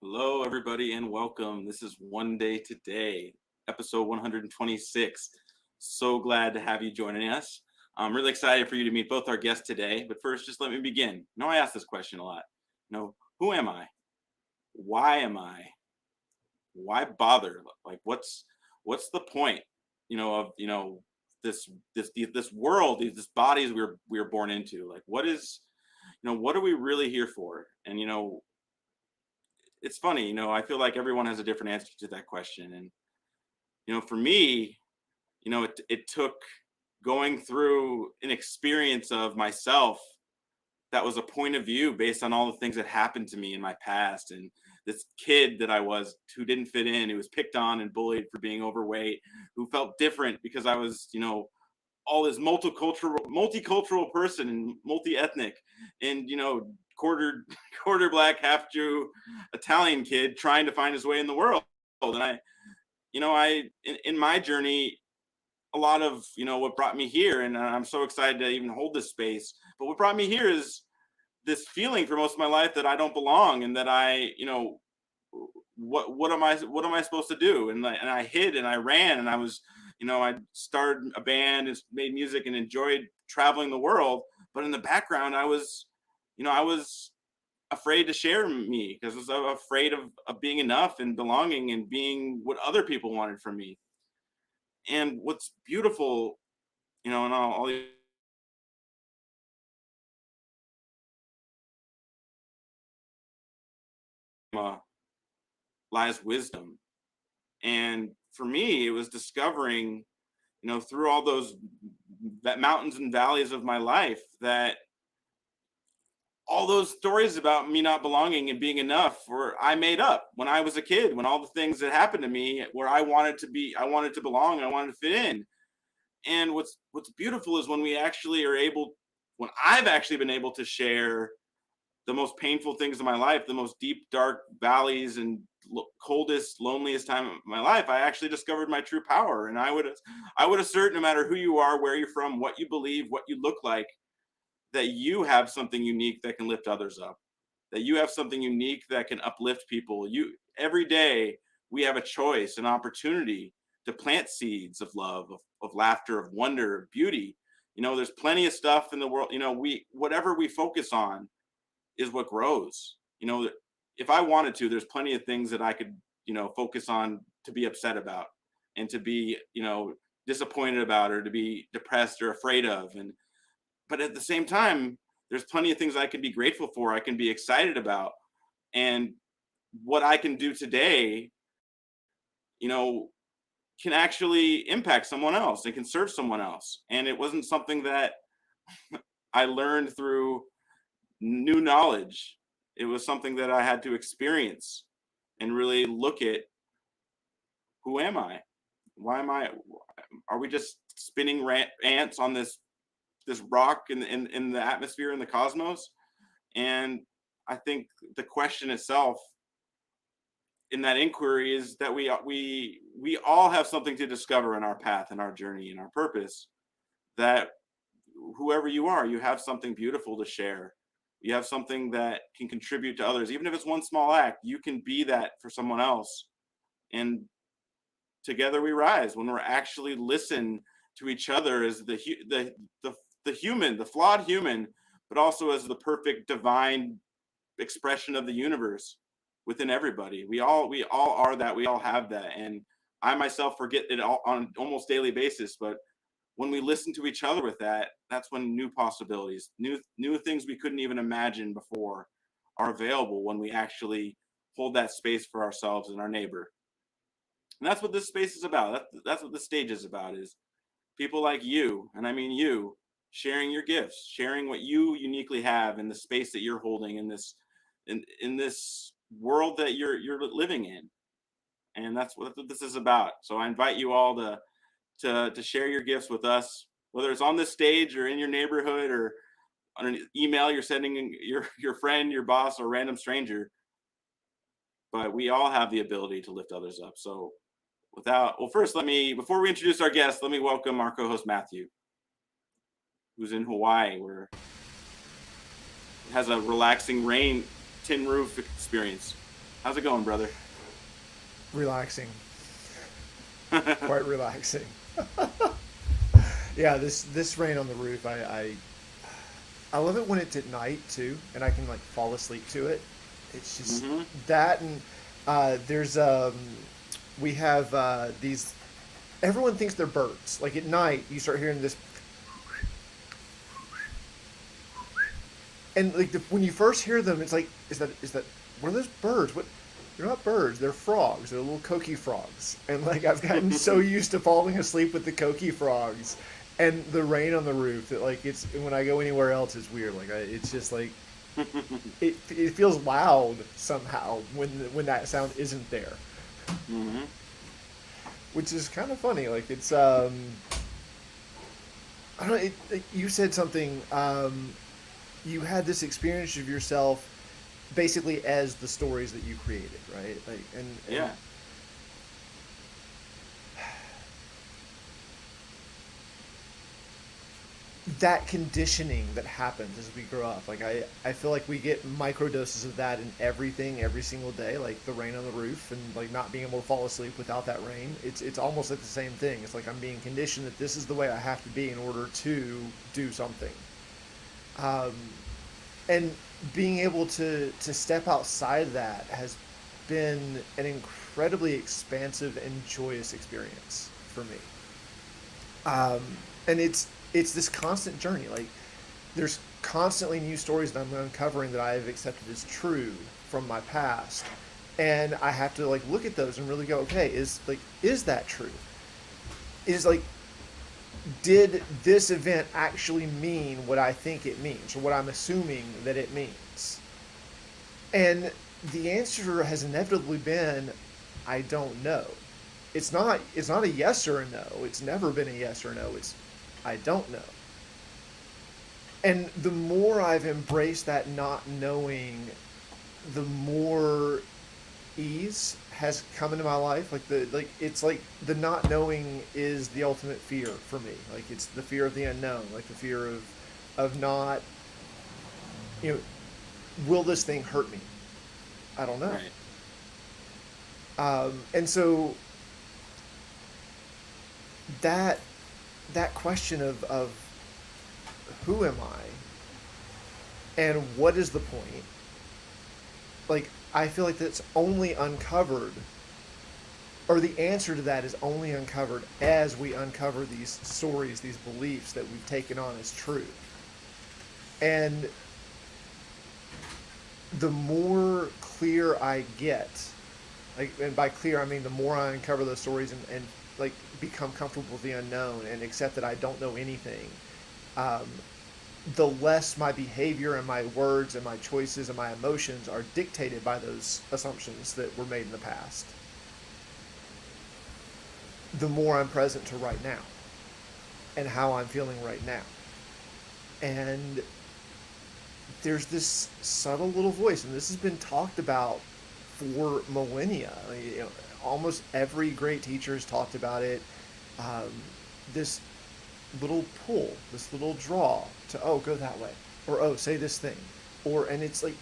Hello, everybody, and welcome. This is One Day Today, episode 126. So glad to have you joining us. I'm really excited for you to meet both our guests today. But first, just let me begin. I ask this question a lot. Who am I? Why am I? Why bother? Like, what's the point? Of this world, this bodies we're born into. Like, what are we really here for? And it's funny. I feel like everyone has a different answer to that question. And for me, it took going through an experience of myself that was a point of view based on all the things that happened to me in my past, and this kid that I was who didn't fit in, who was picked on and bullied for being overweight, who felt different because I was, all this multicultural person and multi-ethnic, and quarter quarter black, half Jew, Italian kid trying to find his way in the world. And in my journey, a lot of what brought me here, and I'm so excited to even hold this space. But what brought me here is this feeling for most of my life that I don't belong, and that what am I supposed to do? And I hid and I ran, and I started a band and made music and enjoyed traveling the world. But in the background, I was afraid to share me because I was afraid of being enough and belonging and being what other people wanted from me. And what's beautiful, and all uh, lies wisdom. And for me, it was discovering, through all those mountains and valleys of my life, that all those stories about me not belonging and being enough were I made up when I was a kid, when all the things that happened to me where I wanted to be, I wanted to belong, I wanted to fit in. And what's beautiful is when we actually are able, when I've actually been able to share the most painful things in my life, the most deep, dark valleys and coldest, loneliest time of my life, I actually discovered my true power. And I would assert, no matter who you are, where you're from, what you believe, what you look like, that you have something unique that can lift others up, that you have something unique that can uplift people. Every day we have a choice, an opportunity to plant seeds of love, of laughter, of wonder, of beauty. There's plenty of stuff in the world. We whatever we focus on is what grows. If I wanted to, there's plenty of things that I could, focus on to be upset about, and to be, disappointed about, or to be depressed or afraid of. But at the same time, there's plenty of things I can be grateful for, I can be excited about. And what I can do today, you know, can actually impact someone else and can serve someone else. And it wasn't something that I learned through new knowledge. It was something that I had to experience and really look at, who am I? Why am I? Are we just spinning ants on this rock in the atmosphere, in the cosmos? And I think the question itself in that inquiry is that we all have something to discover in our path and our journey and our purpose. That whoever you are, you have something beautiful to share. You have something that can contribute to others, even if it's one small act. You can be that for someone else, and together we rise when we're actually listen to each other as the human, the flawed human, but also as the perfect divine expression of the universe within everybody. We all are that. We all have that, and I myself forget it all on an almost daily basis. But when we listen to each other with that, that's when new possibilities, new things we couldn't even imagine before, are available when we actually hold that space for ourselves and our neighbor. And that's what this space is about. That's what this stage is about, is people like you, and I mean you, sharing your gifts, sharing what you uniquely have in the space that you're holding in this world that you're living in. And that's what this is about. So I invite you all to share your gifts with us, whether it's on this stage or in your neighborhood or on an email you're sending your friend, your boss, or a random stranger. But we all have the ability to lift others up. So first, before we introduce our guest, let me welcome our co-host Matthew, who's in Hawaii, where it has a relaxing rain tin roof experience. How's it going, brother? Relaxing, quite relaxing. Yeah, this rain on the roof, I love it when it's at night too, and I can like fall asleep to it. It's just Mm-hmm. that, and there's we have these. Everyone thinks they're birds. Like at night, you start hearing this, and like when you first hear them, it's like, is that what are those birds? What? They're not birds. They're frogs. They're little coqui frogs. And like I've gotten so used to falling asleep with the coqui frogs, and the rain on the roof that like it's when I go anywhere else, it's weird. Like it's just like it feels loud somehow when that sound isn't there, Mm-hmm. which is kind of funny. Like it's I don't know. You said something. You had this experience of yourself basically as the stories that you created, right? Like and Yeah. that conditioning that happens as we grow up. Like I feel like we get micro doses of that in everything every single day, like the rain on the roof and like not being able to fall asleep without that rain. It's almost like the same thing. It's like I'm being conditioned that this is the way I have to be in order to do something. Um, and being able to step outside of that has been an incredibly expansive and joyous experience for me. um, and it's this constant journey. Like there's constantly new stories that I'm uncovering that I have accepted as true from my past, and I have to like look at those and really go, okay, is that true? Is like did this event actually mean what I think it means or what I'm assuming that it means? And the answer has inevitably been I don't know. It's not a yes or a no. It's never been a yes or no. It's I don't know. And the more I've embraced that not knowing, the more ease has come into my life. Like it's like the not knowing is the ultimate fear for me. Like it's the fear of the unknown, like the fear of not, you know, will this thing hurt me? I don't know. Right. And so that that question of who am I and what is the point? Like I feel like that's only uncovered, or the answer to that is only uncovered as we uncover these stories, these beliefs that we've taken on as true. And the more clear I get, like, and by clear I mean the more I uncover those stories and like become comfortable with the unknown and accept that I don't know anything, um, the less my behavior and my words and my choices and my emotions are dictated by those assumptions that were made in the past, the more I'm present to right now and how I'm feeling right now. And there's this subtle little voice, and this has been talked about for millennia. I mean, almost every great teacher has talked about it. Um, this little pull, this little draw to, oh, go that way, or oh, say this thing, or, and it's like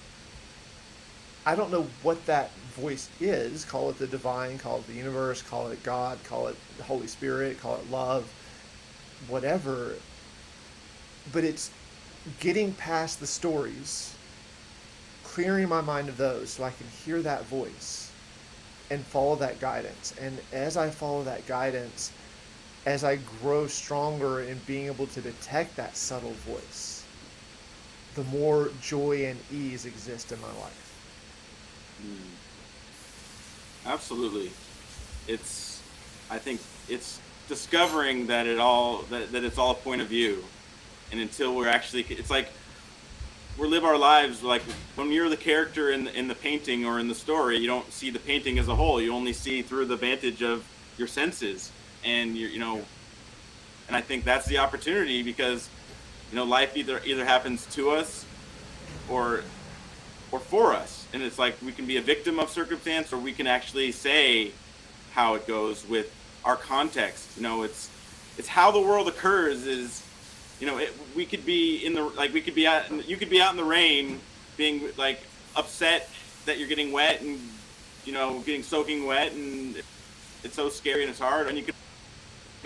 I don't know what that voice is. Call it the divine, call it the universe, call it God, call it the Holy Spirit, call it love, whatever. But it's getting past the stories, clearing my mind of those so I can hear that voice and follow that guidance. And as I follow that guidance, as I grow stronger in being able to detect that subtle voice, the more joy and ease exist in my life. Mm. Absolutely. It's, I think it's discovering that that it's all a point of view, and until we're actually, it's like we live our lives like when you're the character in the painting or in the story, you don't see the painting as a whole. You only see through the vantage of your senses, and and I think that's the opportunity because life either happens to us or for us, and it's like we can be a victim of circumstance or we can actually say how it goes with our context. It's how the world occurs is, we could be in the, like, we could be out, you could be out in the rain being like upset that you're getting wet and getting soaking wet, and it's so scary and it's hard. And you could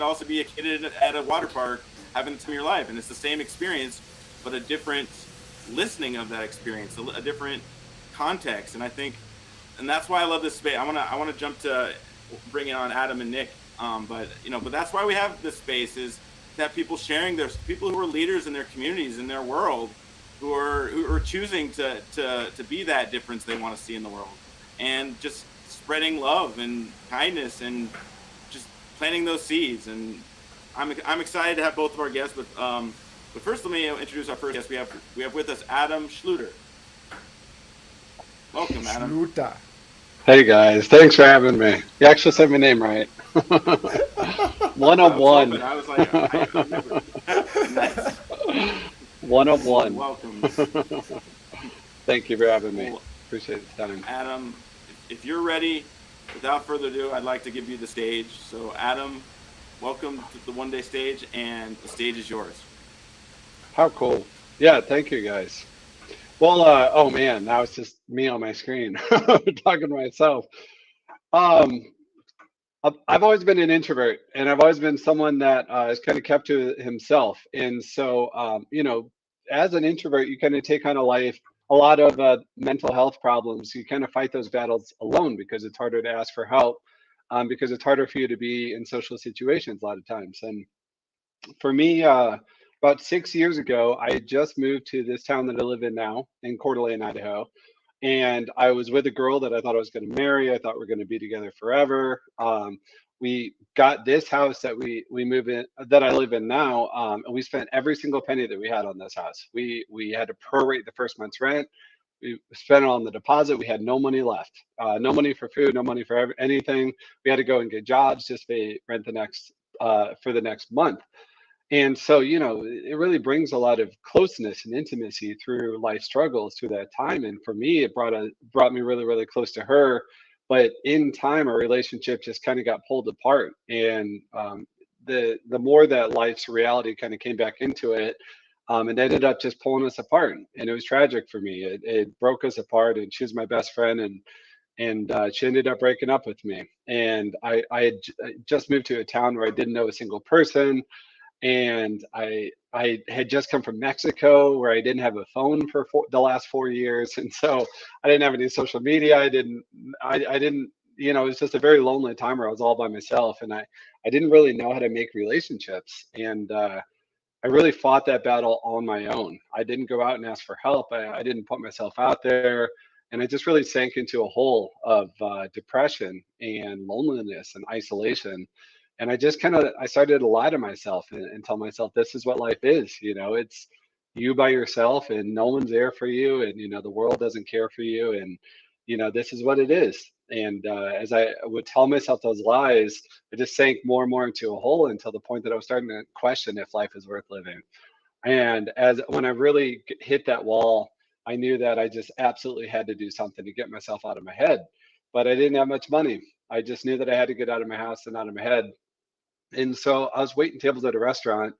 also be a kid at a water park having the time of your life, and it's the same experience, but a different listening of that experience, a different context. And I think, and that's why I love this space. I want to jump to bringing on Adam and Nick, but that's why we have this space, is that people sharing, there's people who are leaders in their communities, in their world, who are choosing to be that difference they want to see in the world, and just spreading love and kindness, and just planting those seeds. And I'm excited to have both of our guests. But first, let me introduce our first guest. We have with us Adam Schluter. Welcome, Adam. Schluter. Hey guys, thanks for having me. You actually said my name right. One I of was hoping. one. I was like, I've never. Nice. One of Well, one. welcome. Thank you for having me. Well, Appreciate the time. Adam, if you're ready, without further ado, I'd like to give you the stage. So, Adam, welcome to the One Day Stage, and the stage is yours. How cool. Yeah, thank you guys. Well, oh man, now it's just me on my screen talking to myself. Um, I've always been an introvert, and I've always been someone that is kind of kept to himself. And so, as an introvert, you kind of take on a life, a lot of mental health problems. You kind of fight those battles alone because it's harder to ask for help, because it's harder for you to be in social situations a lot of times. And for me, about 6 years ago, I had just moved to this town that I live in now in Coeur d'Alene, Idaho, and I was with a girl that I thought I was going to marry. I thought we are going to be together forever. We got this house that we move in, that I live in now, and we spent every single penny that we had on this house. We had to prorate the first month's rent. We spent it on the deposit. We had no money left, no money for food, no money for anything. We had to go and get jobs just to pay rent the next for the next month. And so, it really brings a lot of closeness and intimacy through life struggles through that time. And for me, it brought me really, really close to her. But in time, our relationship just kind of got pulled apart. And the more that life's reality kind of came back into it, it ended up just pulling us apart. And it was tragic for me. It broke us apart. And she was my best friend, and she ended up breaking up with me. And I had just moved to a town where I didn't know a single person, and I had just come from Mexico where I didn't have a phone for the last 4 years, and so I didn't have any social media. I didn't, it was just a very lonely time where I was all by myself, and I didn't really know how to make relationships, and I really fought that battle on my own. I didn't go out and ask for help. I didn't put myself out there, and I just really sank into a hole of depression and loneliness and isolation. And I started to lie to myself and tell myself this is what life is. It's you by yourself, and no one's there for you, and the world doesn't care for you, and this is what it is. And as I would tell myself those lies, I just sank more and more into a hole until the point that I was starting to question if life is worth living. And as when I really hit that wall, I knew that I just absolutely had to do something to get myself out of my head. But I didn't have much money. I just knew that I had to get out of my house and out of my head. And so I was waiting tables at a restaurant.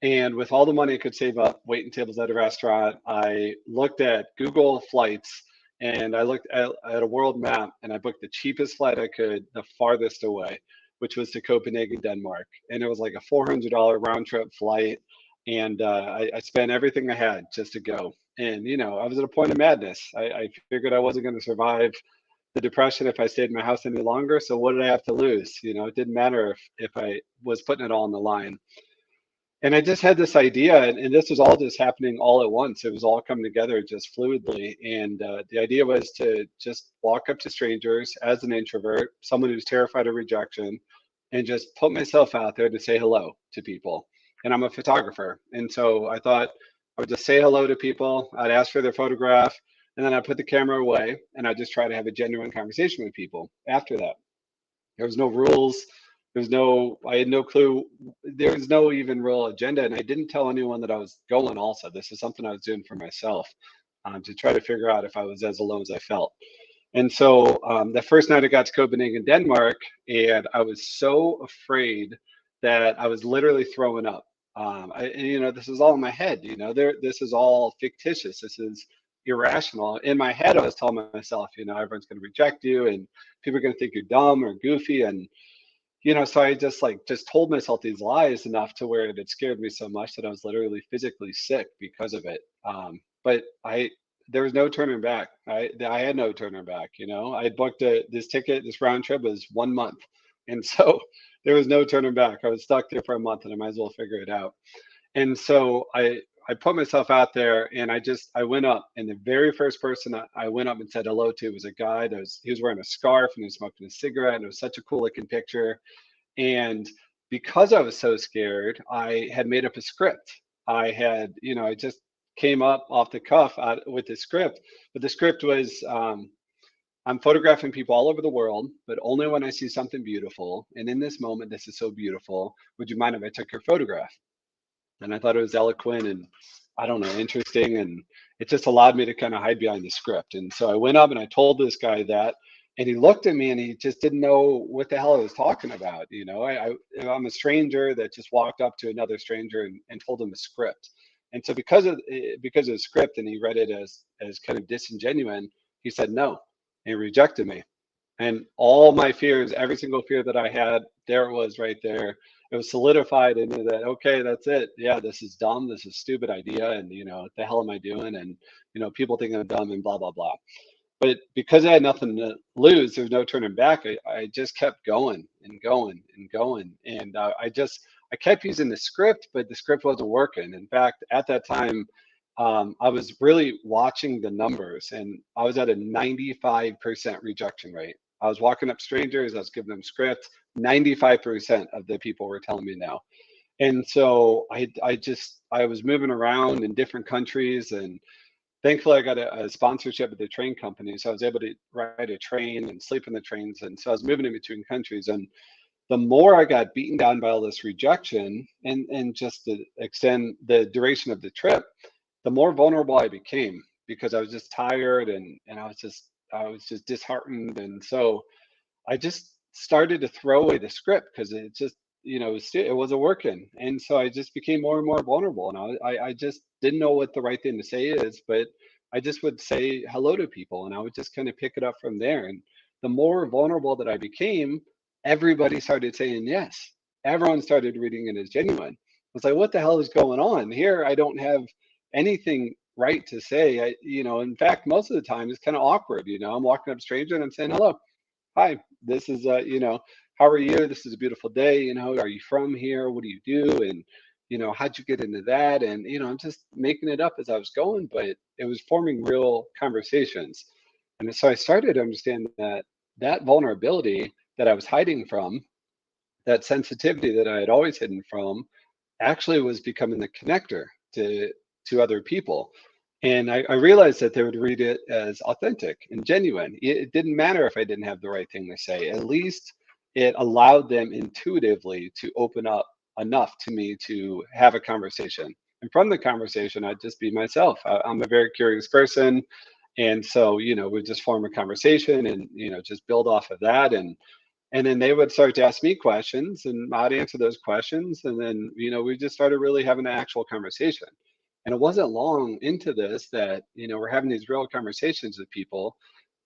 And with all the money I could save up waiting tables at a restaurant, I looked at Google flights, and I looked at a world map, and I booked the cheapest flight I could, the farthest away, which was to Copenhagen, Denmark. And it was like a $400 round trip flight. And I spent everything I had just to go. And, I was at a point of madness. I figured I wasn't going to survive the depression if I stayed in my house any longer. So what did I have to lose? It didn't matter if I was putting it all on the line. And I just had this idea, and this was all just happening all at once. It was all coming together just fluidly. And the idea was to just walk up to strangers as an introvert, someone who's terrified of rejection, and just put myself out there to say hello to people. And I'm a photographer. And so I thought I would just say hello to people. I'd ask for their photograph, and then I'd put the camera away, and I'd just try to have a genuine conversation with people after that. There was no rules. I had no clue. There was no even real agenda. And I didn't tell anyone that I was going also. This is something I was doing for myself, to try to figure out if I was as alone as I felt. And so the first night I got to Copenhagen, Denmark, and I was so afraid that I was literally throwing up. And, this is all in my head. This is all fictitious. This is irrational. In my head, I was telling myself, you know, everyone's going to reject you and people are going to think you're dumb or goofy. And, you know, so I just told myself these lies enough to where it had scared me so much that I was literally physically sick because of it. But there was no turning back. I had no turning back. You know, I had booked this ticket. This round trip was 1 month, and so there was no turning back. I was stuck there for a month, and I might as well figure it out. And so I put myself out there, and I went up, and the very first person I went up and said hello to was a guy he was wearing a scarf and he was smoking a cigarette, and it was such a cool looking picture. And because I was so scared, I had made up a script. I had, you know, I just came up off the cuff with the script, but the script was, I'm photographing people all over the world, but only when I see something beautiful. And in this moment, this is so beautiful. Would you mind if I took your photograph? And I thought it was eloquent and I don't know, interesting. And it just allowed me to kind of hide behind the script. And so I went up and I told this guy that, and he looked at me and he just didn't know what the hell I was talking about. You know, I'm a stranger that just walked up to another stranger and told him a script. And so because of the script and he read it as kind of disingenuous, he said no, and he rejected me. And all my fears, every single fear that I had, there it was right there. It was solidified into that, okay, that's it. Yeah, this is dumb. This is a stupid idea. And, you know, what the hell am I doing? And, you know, people think I'm dumb and blah, blah, blah. But because I had nothing to lose, there was no turning back. I just kept going and going and going. And I kept using the script, but the script wasn't working. In fact, at that time, I was really watching the numbers and I was at a 95% rejection rate. I was walking up strangers, I was giving them scripts. 95% of the people were telling me no. And so I was moving around in different countries, and thankfully I got a sponsorship at the train company. So I was able to ride a train and sleep in the trains. And so I was moving in between countries. And the more I got beaten down by all this rejection and just to extend the duration of the trip, the more vulnerable I became because I was just tired and I was just disheartened. And so I just started to throw away the script because it just, you know, it wasn't working. And so I just became more and more vulnerable. And I just didn't know what the right thing to say is, but I just would say hello to people and I would just kind of pick it up from there. And the more vulnerable that I became, everybody started saying yes. Everyone started reading it as genuine. I was like, what the hell is going on here? I don't have anything right to say. You know, in fact, most of the time it's kind of awkward. You know, I'm walking up to a stranger and I'm saying hello. Hi, this is you know, how are you? This is a beautiful day. You know, are you from here? What do you do? And you know, how'd you get into that? And you know, I'm just making it up as I was going, but it was forming real conversations. And so I started to understand that that vulnerability that I was hiding from, that sensitivity that I had always hidden from, actually was becoming the connector to other people. And I realized that they would read it as authentic and genuine. It didn't matter if I didn't have the right thing to say. At least it allowed them intuitively to open up enough to me to have a conversation. And from the conversation, I'd just be myself. I'm a very curious person. And so, you know, we just form a conversation and, you know, just build off of that. And then they would start to ask me questions and I'd answer those questions. And then, you know, we just started really having an actual conversation. And it wasn't long into this that, you know, we're having these real conversations with people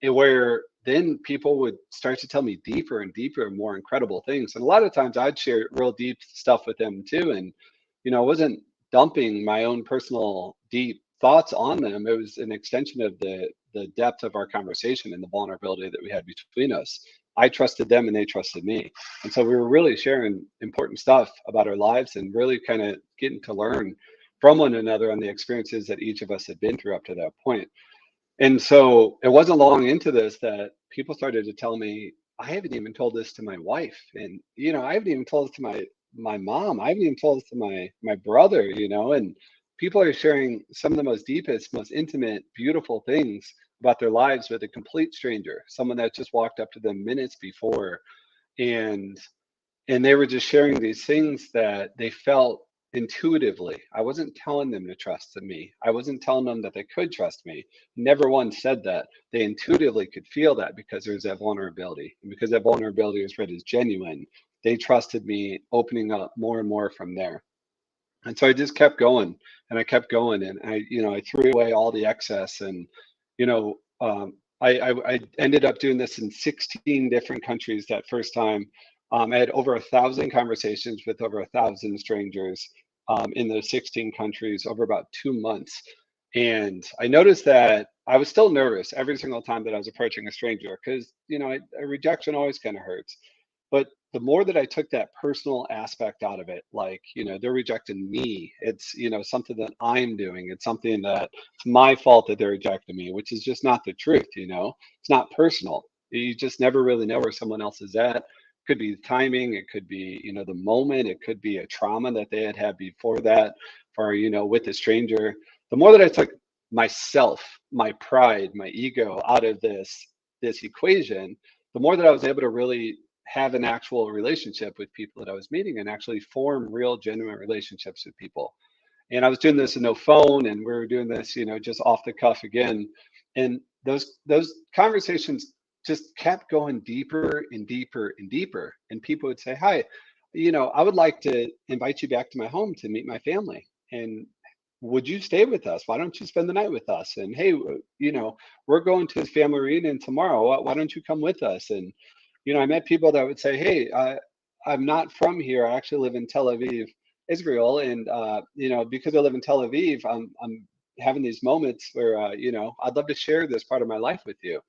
and where then people would start to tell me deeper and deeper and more incredible things. And a lot of times I'd share real deep stuff with them too. And, you know, I wasn't dumping my own personal deep thoughts on them. It was an extension of the depth of our conversation and the vulnerability that we had between us. I trusted them and they trusted me. And so we were really sharing important stuff about our lives and really kind of getting to learn from one another on the experiences that each of us had been through up to that point. And so it wasn't long into this that people started to tell me, I haven't even told this to my wife. And, you know, I haven't even told this to my mom. I haven't even told this to my brother, you know, and people are sharing some of the most deepest, most intimate, beautiful things about their lives with a complete stranger, someone that just walked up to them minutes before. And they were just sharing these things that they felt intuitively. I wasn't telling them to trust in me. I wasn't telling them that they could trust me. Never once said that. They intuitively could feel that because there's that vulnerability. And because that vulnerability was read as genuine, they trusted me, opening up more and more from there. And so I just kept going and I kept going and I threw away all the excess and, you know, I ended up doing this in 16 different countries that first time. I had over 1,000 conversations with over 1,000 strangers in those 16 countries over about 2 months. And I noticed that I was still nervous every single time that I was approaching a stranger because, a rejection always kind of hurts. But the more that I took that personal aspect out of it, like, they're rejecting me. It's, something that I'm doing. It's something that it's my fault that they're rejecting me, which is just not the truth. It's not personal. You just never really know where someone else is at. Could be timing, it could be, the moment, it could be a trauma that they had had before that, or, with a stranger. The more that I took myself, my pride, my ego out of this equation, the more that I was able to really have an actual relationship with people that I was meeting and actually form real genuine relationships with people. And I was doing this with no phone and we were doing this, just off the cuff again. And those conversations just kept going deeper and deeper and deeper. And people would say, "Hi, I would like to invite you back to my home to meet my family. And would you stay with us? Why don't you spend the night with us? And hey, we're going to his family reunion tomorrow. Why don't you come with us?" And I met people that would say, "Hey, I'm not from here. I actually live in Tel Aviv, Israel, and because I live in Tel Aviv, I'm having these moments where I'd love to share this part of my life with you."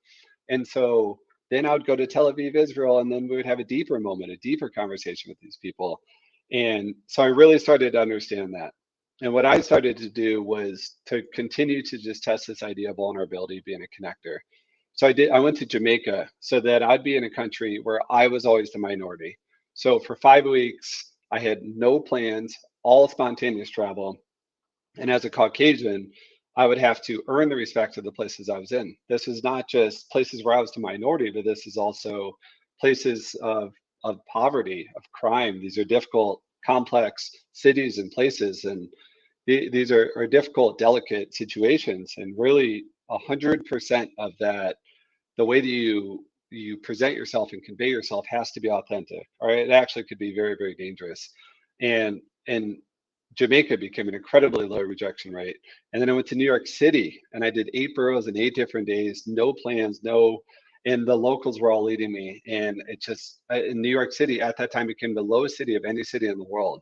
And so then I would go to Tel Aviv, Israel, and then we would have a deeper moment, a deeper conversation with these people. And so I really started to understand that. And what I started to do was to continue to just test this idea of vulnerability being a connector. So I went to Jamaica so that I'd be in a country where I was always the minority. So for 5 weeks, I had no plans, all spontaneous travel. And as a Caucasian, I would have to earn the respect of the places I was in. This is not just places where I was the minority, but this is also places of poverty, of crime. These are difficult, complex cities and places. And these are difficult, delicate situations. And really, 100% of that, the way that you present yourself and convey yourself has to be authentic. Or it actually could be very, very dangerous. And Jamaica became an incredibly low rejection rate. And then I went to New York City and I did 8 boroughs in 8 different days, no plans, and the locals were all leading me. And it just, in New York City at that time became the lowest city of any city in the world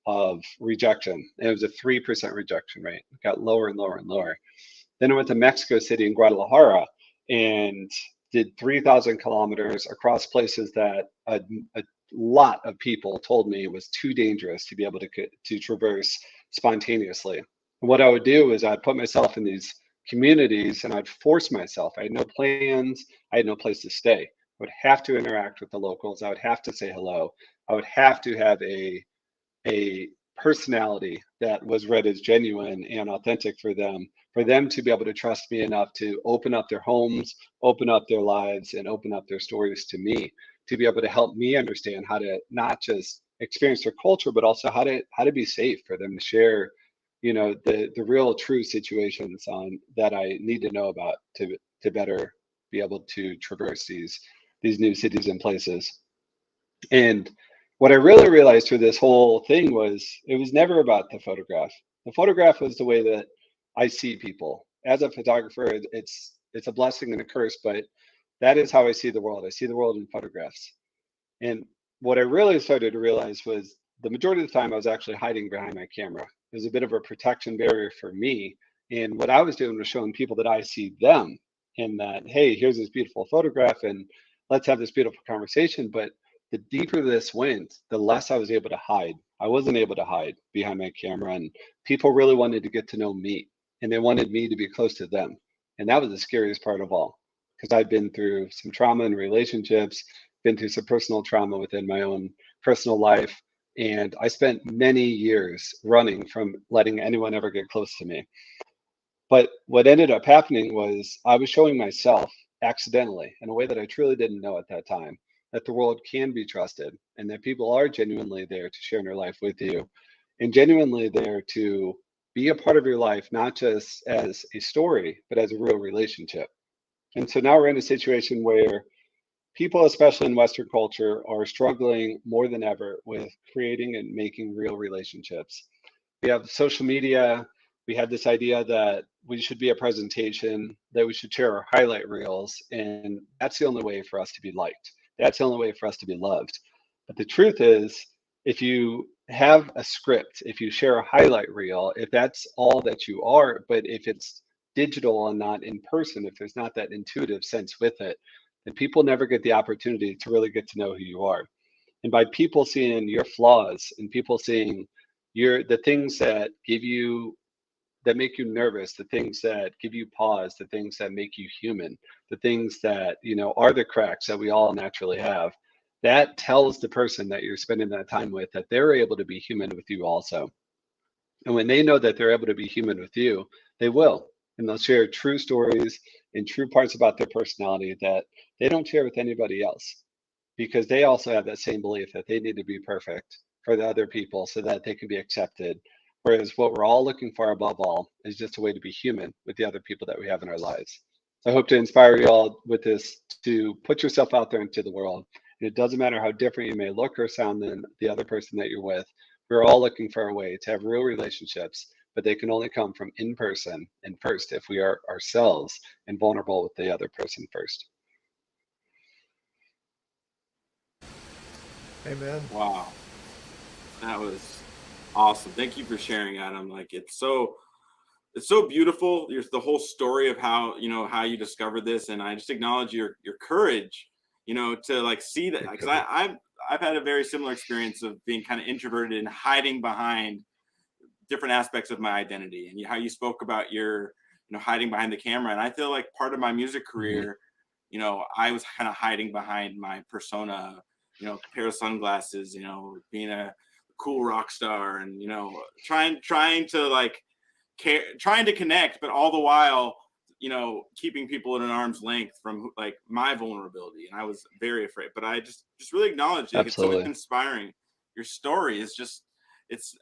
of rejection. And it was a 3% rejection rate. It got lower and lower and lower. Then I went to Mexico City and Guadalajara and did 3,000 kilometers across places that a lot of people told me it was too dangerous to be able to traverse spontaneously. And what I would do is I'd put myself in these communities and I'd force myself. I had no plans. I had no place to stay. I would have to interact with the locals. I would have to say hello. I would have to have a personality that was read as genuine and authentic for them to be able to trust me enough to open up their homes, open up their lives, and open up their stories to me, to be able to help me understand how to not just experience their culture, but also how to be safe for them to share, the real true situations on that I need to know about to better be able to traverse these new cities and places. And what I really realized through this whole thing was it was never about the photograph. The photograph was the way that I see people. As a photographer, it's a blessing and a curse, but that is how I see the world. I see the world in photographs. And what I really started to realize was the majority of the time I was actually hiding behind my camera. It was a bit of a protection barrier for me. And what I was doing was showing people that I see them and that, hey, here's this beautiful photograph and let's have this beautiful conversation. But the deeper this went, the less I was able to hide. I wasn't able to hide behind my camera. And people really wanted to get to know me and they wanted me to be close to them. And that was the scariest part of all because I've been through some trauma in relationships, been through some personal trauma within my own personal life. And I spent many years running from letting anyone ever get close to me. But what ended up happening was I was showing myself accidentally in a way that I truly didn't know at that time that the world can be trusted and that people are genuinely there to share their life with you and genuinely there to be a part of your life, not just as a story, but as a real relationship. And so now we're in a situation where people, especially in Western culture, are struggling more than ever with creating and making real relationships. we have social media. We had this idea that we should be a presentation, that we should share our highlight reels, and that's the only way for us to be liked. That's the only way for us to be loved. But the truth is, if you have a script, if you share a highlight reel, if that's all that you are, but if it's digital and not in person, if there's not that intuitive sense with it, then people never get the opportunity to really get to know who you are. And by people seeing your flaws and people seeing the things that give you that make you nervous, the things that give you pause, the things that make you human, the things that, are the cracks that we all naturally have, that tells the person that you're spending that time with that they're able to be human with you also. And when they know that they're able to be human with you, they will. And they'll share true stories and true parts about their personality that they don't share with anybody else, because they also have that same belief that they need to be perfect for the other people so that they can be accepted. Whereas what we're all looking for above all is just a way to be human with the other people that we have in our lives. So I hope to inspire you all with this to put yourself out there into the world. And it doesn't matter how different you may look or sound than the other person that you're with. We're all looking for a way to have real relationships, but they can only come from in person and first if we are ourselves and vulnerable with the other person first. Amen. Wow, that was awesome. Thank you for sharing, Adam. Like it's so beautiful. There's the whole story of how how you discovered this, and I just acknowledge your courage, to like see that, because I've had a very similar experience of being kind of introverted and hiding behind different aspects of my identity, and how you spoke about your hiding behind the camera, and I feel like part of my music Mhm. career, I was kind of hiding behind my persona, pair of sunglasses, being a cool rock star, and trying to like trying to connect, but all the while, keeping people at an arm's length from like my vulnerability. And I was very afraid, but I just really acknowledge it. Like, it's so Absolutely. inspiring. Your story is just,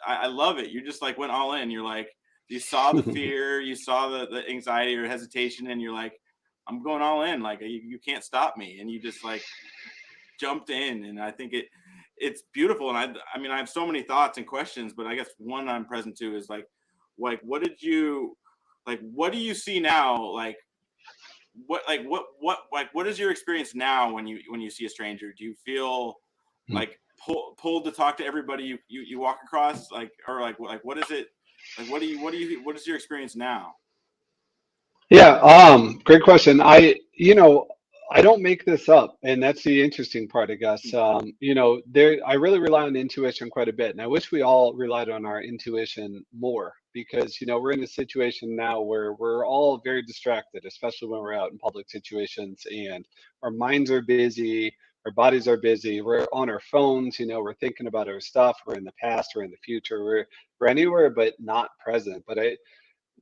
I love it. You just like went all in. You're like, you saw the fear, you saw the anxiety or hesitation, and you're like, I'm going all in. Like, you can't stop me. And you just like jumped in. And I think it's beautiful. And I mean, I have so many thoughts and questions, but I guess one I'm present to is like what do you see now? What is your experience now when you see a stranger? Do you feel like pulled to talk to everybody you walk across, like, or like what is it, like what is your experience now? Yeah, great question. I don't make this up, and that's the interesting part, I guess. I really rely on intuition quite a bit, and I wish we all relied on our intuition more because, we're in a situation now where we're all very distracted, especially when we're out in public situations and our minds are busy, our bodies are busy, we're on our phones, we're thinking about our stuff, we're in the past, we're in the future, we're anywhere but not present. But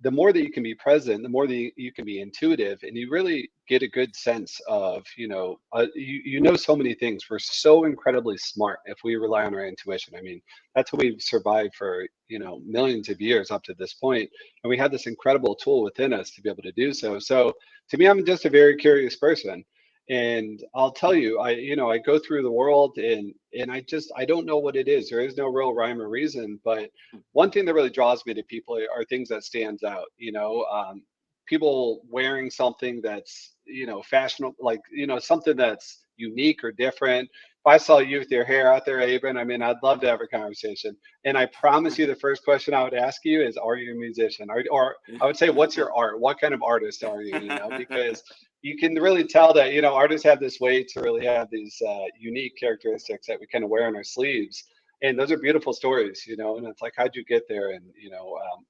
the more that you can be present, the more that you can be intuitive, and you really get a good sense of, you know so many things. We're so incredibly smart if we rely on our intuition. I mean, that's what we've survived for, millions of years up to this point, and we have this incredible tool within us to be able to do so. So to me, I'm just a very curious person. And I'll tell you, I go through the world and I don't know what it is. There is no real rhyme or reason, but one thing that really draws me to people are things that stands out, people wearing something that's, fashionable, like, something that's unique or different. If I saw you with your hair out there, Abram, I mean, I'd love to have a conversation. And I promise you the first question I would ask you is, are you a musician? Or I would say, what's your art? What kind of artist are you? Because you can really tell that, artists have this way to really have these unique characteristics that we kind of wear on our sleeves, and those are beautiful stories, and it's like, how'd you get there, and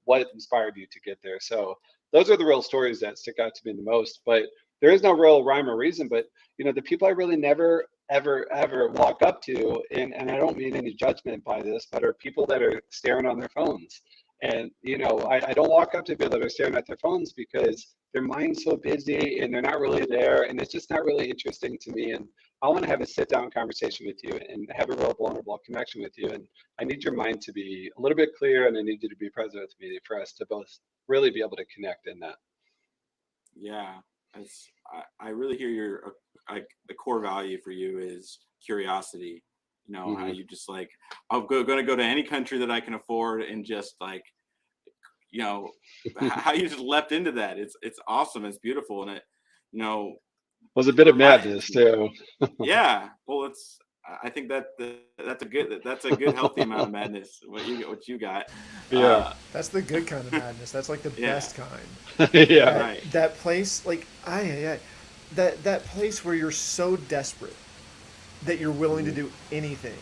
what inspired you to get there? So those are the real stories that stick out to me the most. But there is no real rhyme or reason. But the people I really never ever walk up to, and I don't mean any judgment by this, but are people that are staring on their phones. And I don't walk up to people that are staring at their phones because their mind's so busy and they're not really there, and it's just not really interesting to me. And I want to have a sit down conversation with you and have a real vulnerable connection with you. And I need your mind to be a little bit clear, and I need you to be present with me for us to both really be able to connect in that. Yeah, I really hear your like the core value for you is curiosity. how Hmm. you just like, going to go to any country that I can afford, and just like, you know, how you just leapt into that. It's awesome. It's beautiful. And it, you know, Was a it bit of reminds madness me. too. Yeah. Well, I think that's a good healthy amount of madness. What you got. Yeah. That's the good kind of madness. That's like the Yeah. best kind. Yeah. That Right. that place, like that place where you're so desperate that you're willing to Hmm. do anything.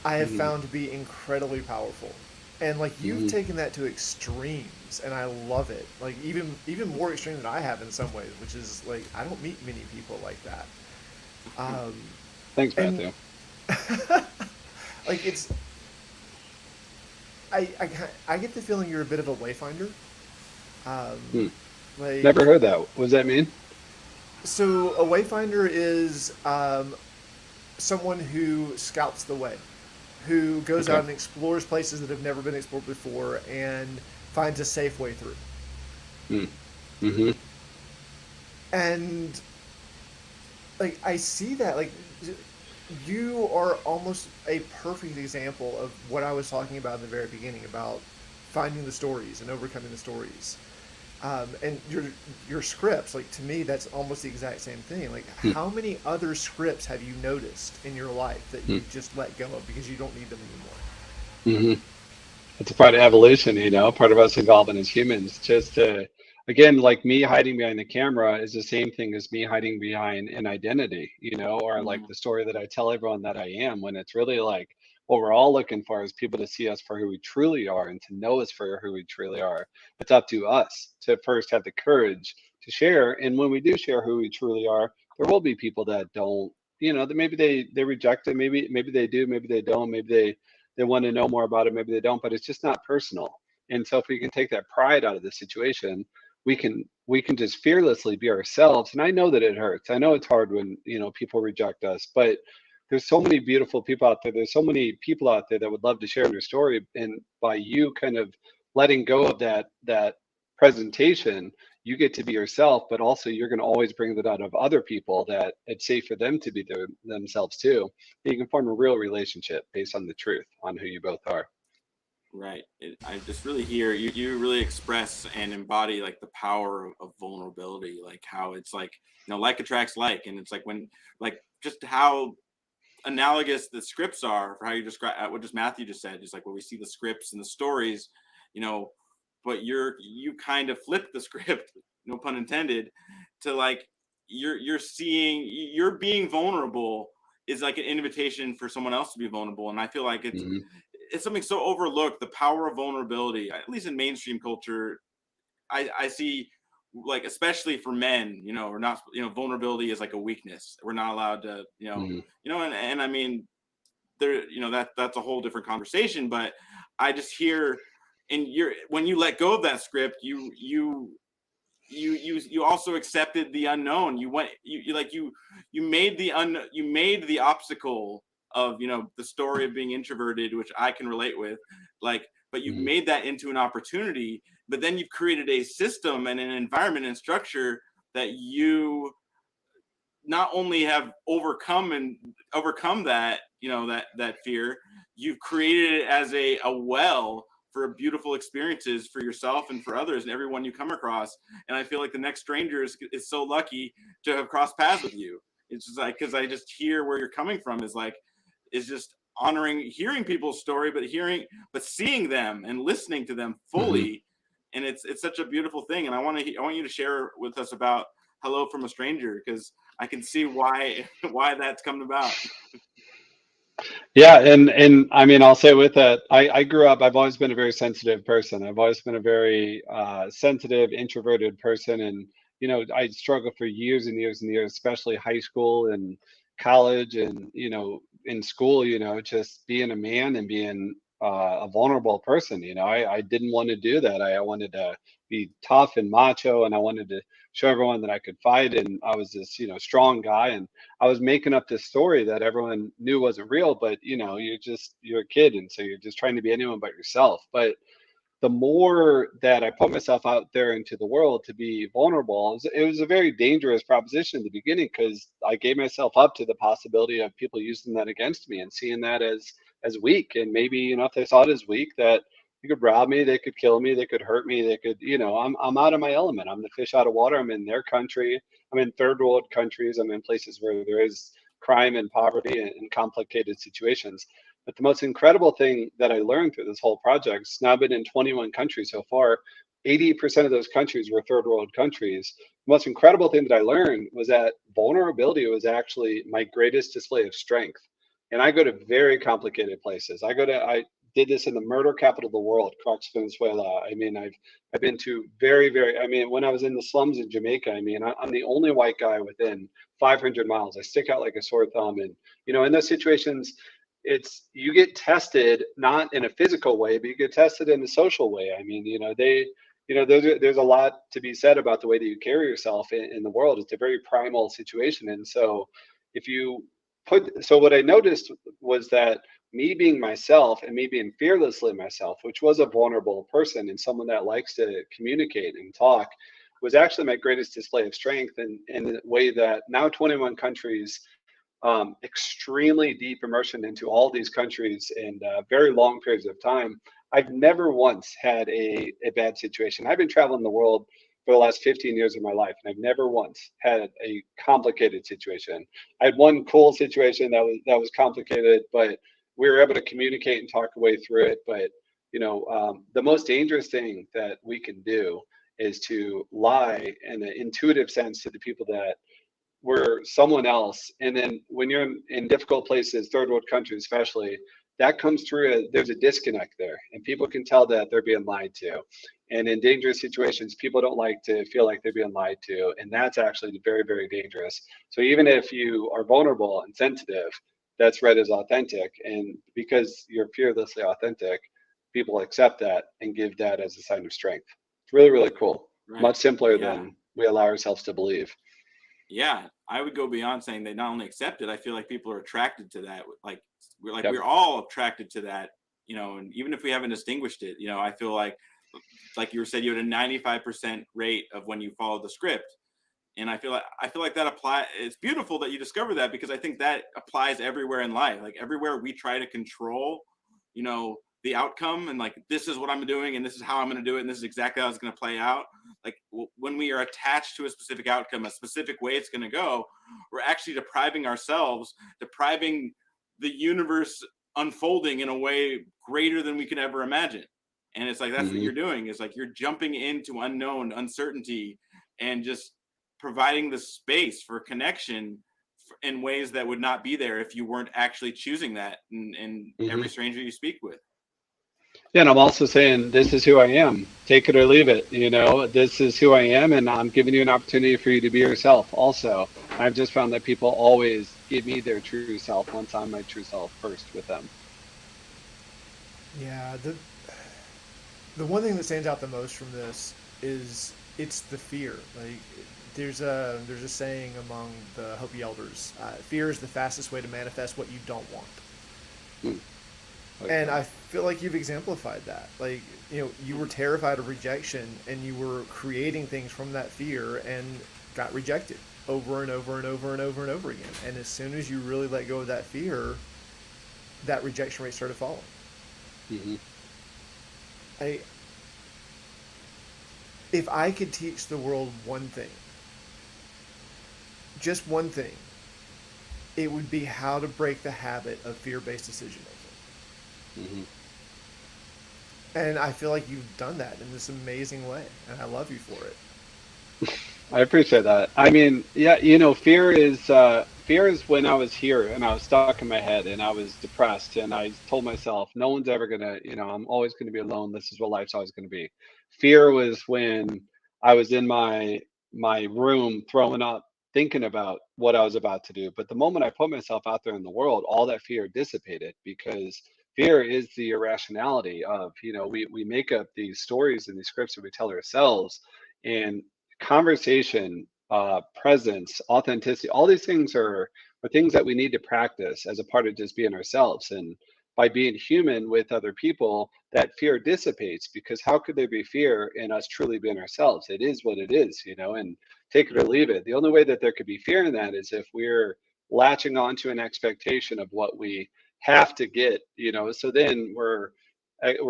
I have Hmm. found to be incredibly powerful. And like you've Hmm. taken that to extremes, and I love it. Like even more extreme than I have in some ways, which is like I don't meet many people like that. Um, Thanks, and Matthew. like it's I get the feeling you're a bit of a wayfinder. Um, Hmm. like Never heard that. What does that mean? so a wayfinder is someone who scouts the way, who goes out Okay. and explores places that have never been explored before and finds a safe way through. Hmm. Hmm. And like I see that like you are almost a perfect example of what I was talking about in the very beginning about finding the stories and overcoming the stories. And your scripts, like to me, that's almost the exact same thing. Like, Hmm. how many other scripts have you noticed in your life that Hmm. you just let go of because you don't need them anymore? Hmm. It's a part of evolution, part of us evolving as humans. Just to, again, like me hiding behind the camera is the same thing as me hiding behind an identity, or like Mhm. the story that I tell everyone that I am, when it's really like what we're all looking for is people to see us for who we truly are and to know us for who we truly are. It's up to us to first have the courage to share. And when we do share who we truly are, there will be people that don't, that maybe they reject it, maybe they do, maybe they don't, maybe they want to know more about it, maybe they don't, but it's just not personal. And so if we can take that pride out of the situation, we can just fearlessly be ourselves. And I know that it hurts. I know it's hard when people reject us, but there's so many beautiful people out there. There's so many people out there that would love to share their story. And by you kind of letting go of that presentation, you get to be yourself, but also you're going to always bring that out of other people, that it's safe for them to be themselves too. You can form a real relationship based on the truth on who you both are. Right. I just really hear you. You really express and embody like the power of vulnerability, like how it's like, like attracts like, and it's like when, like, just how analogous the scripts are for how you describe what just Matthew just said. Just like when we see the scripts and the stories, you know, but you kind of flip the script, no pun intended, to like you're seeing you're being vulnerable is like an invitation for someone else to be vulnerable. And I feel like Hmm. it's something so overlooked, the power of vulnerability, at least in mainstream culture. I see, like, especially for men, or not, vulnerability is like a weakness. We're not allowed to, Hmm. and I mean, there, that's a whole different conversation. But I just hear, and you're when you let go of that script, you also accepted the unknown. You went, you like you made you made the obstacle of, the story of being introverted, which I can relate with, like, but you've Hmm. made that into an opportunity. But then you've created a system and an environment and structure that you not only have overcome that, that fear. You've created it as a well for beautiful experiences for yourself and for others and everyone you come across. And I feel like the next stranger is so lucky to have crossed paths with you. It's just like, because I just hear where you're coming from, is just honoring hearing people's story, but seeing them and listening to them Hmm. fully. And it's such a beautiful thing. And I want you to share with us about Hello from a Stranger, because I can see why why that's come about. Yeah, and I mean, I'll say with that, I grew up. I've always been a very sensitive person. I've always been a very sensitive, introverted person, and I struggled for years and years and years, especially high school and college, and in school. Just being a man and being a vulnerable person. I didn't want to do that. I wanted to be tough and macho, and I wanted to show everyone that I could fight, and I was this strong guy, and I was making up this story that everyone knew wasn't real, but you're a kid, and so you're just trying to be anyone but yourself. But the more that I put myself out there into the world to be vulnerable, it was a very dangerous proposition in the beginning, because I gave myself up to the possibility of people using that against me and seeing that as weak. And maybe, if they saw it as weak, that they could rob me, they could kill me, they could hurt me, they could, I'm out of my element. I'm the fish out of water. I'm in their country. I'm in third world countries. I'm in places where there is crime and poverty and complicated situations. But the most incredible thing that I learned through this whole project, it's now been in 21 countries so far. 80% of those countries were third world countries. The most incredible thing that I learned was that vulnerability was actually my greatest display of strength. And I go to very complicated places. I did this in the murder capital of the world, Caracas, Venezuela. I mean, I've been to very, very, I mean, when I was in the slums in Jamaica, I mean, I'm the only white guy within 500 miles. I stick out like a sore thumb. And, in those situations, you get tested not in a physical way, but you get tested in a social way. I mean, there's a lot to be said about the way that you carry yourself in the world. It's a very primal situation. And so if you so what I noticed was that me being myself and me being fearlessly myself, which was a vulnerable person and someone that likes to communicate and talk, was actually my greatest display of strength in a way that now 21 countries, extremely deep immersion into all these countries in very long periods of time. I've never once had a bad situation. I've been traveling the world for the last 15 years of my life, and I've never once had a complicated situation. I had one cool situation that was complicated, but we were able to communicate and talk our way through it. But the most dangerous thing that we can do is to lie in an intuitive sense to the people that we're someone else. And then when you're in difficult places, third world countries especially, that comes through. There's a disconnect there, and people can tell that they're being lied to. And in dangerous situations, people don't like to feel like they're being lied to, and that's actually very, very dangerous. So even if you are vulnerable and sensitive, that's read as authentic, and because you're fearlessly authentic, people accept that and give that as a sign of strength. It's really, really cool. Right. Much simpler Yeah. than we allow ourselves to believe. Yeah, I would go beyond saying they not only accept it, I feel like people are attracted to that. Yep. We're all attracted to that, and even if we haven't distinguished it, I feel like you said, you had a 95% rate of when you follow the script. And I feel like that apply. It's beautiful that you discover that, because I think that applies everywhere in life. Like everywhere we try to control, the outcome, and like, this is what I'm doing and this is how I'm going to do it and this is exactly how it's going to play out. Like when we are attached to a specific outcome, a specific way it's going to go, we're actually depriving the universe unfolding in a way greater than we could ever imagine. And it's like, that's what you're doing. Is like, you're jumping into unknown uncertainty and just providing the space for connection in ways that would not be there if you weren't actually choosing that in every stranger you speak with. Yeah, and I'm also saying this is who I am. Take it or leave it. This is who I am, and I'm giving you an opportunity for you to be yourself. Also, I've just found that people always give me their true self once I'm my true self first with them. Yeah, the one thing that stands out the most from this is it's the fear. Like there's a saying among the Hopi elders: fear is the fastest way to manifest what you don't want. Hmm. And I feel like you've exemplified that. Like, you were terrified of rejection and you were creating things from that fear and got rejected over and over and over and over and over again. And as soon as you really let go of that fear, that rejection rate started falling. Mm-hmm. I If I could teach the world one thing, just one thing, it would be how to break the habit of fear-based decision making. Mm-hmm. And I feel like you've done that in this amazing way, and I love you for it. I appreciate that. I mean, yeah, fear is when I was here and I was stuck in my head and I was depressed and I told myself, no one's ever gonna, I'm always gonna be alone. This is what life's always gonna be. Fear was when I was in my room throwing up, thinking about what I was about to do. But the moment I put myself out there in the world, all that fear dissipated because fear is the irrationality of, we make up these stories and these scripts that we tell ourselves. And conversation, presence, authenticity, all these things are things that we need to practice as a part of just being ourselves. And by being human with other people, that fear dissipates because how could there be fear in us truly being ourselves? It is what it is, and take it or leave it. The only way that there could be fear in that is if we're latching onto an expectation of what we have to get, so then we're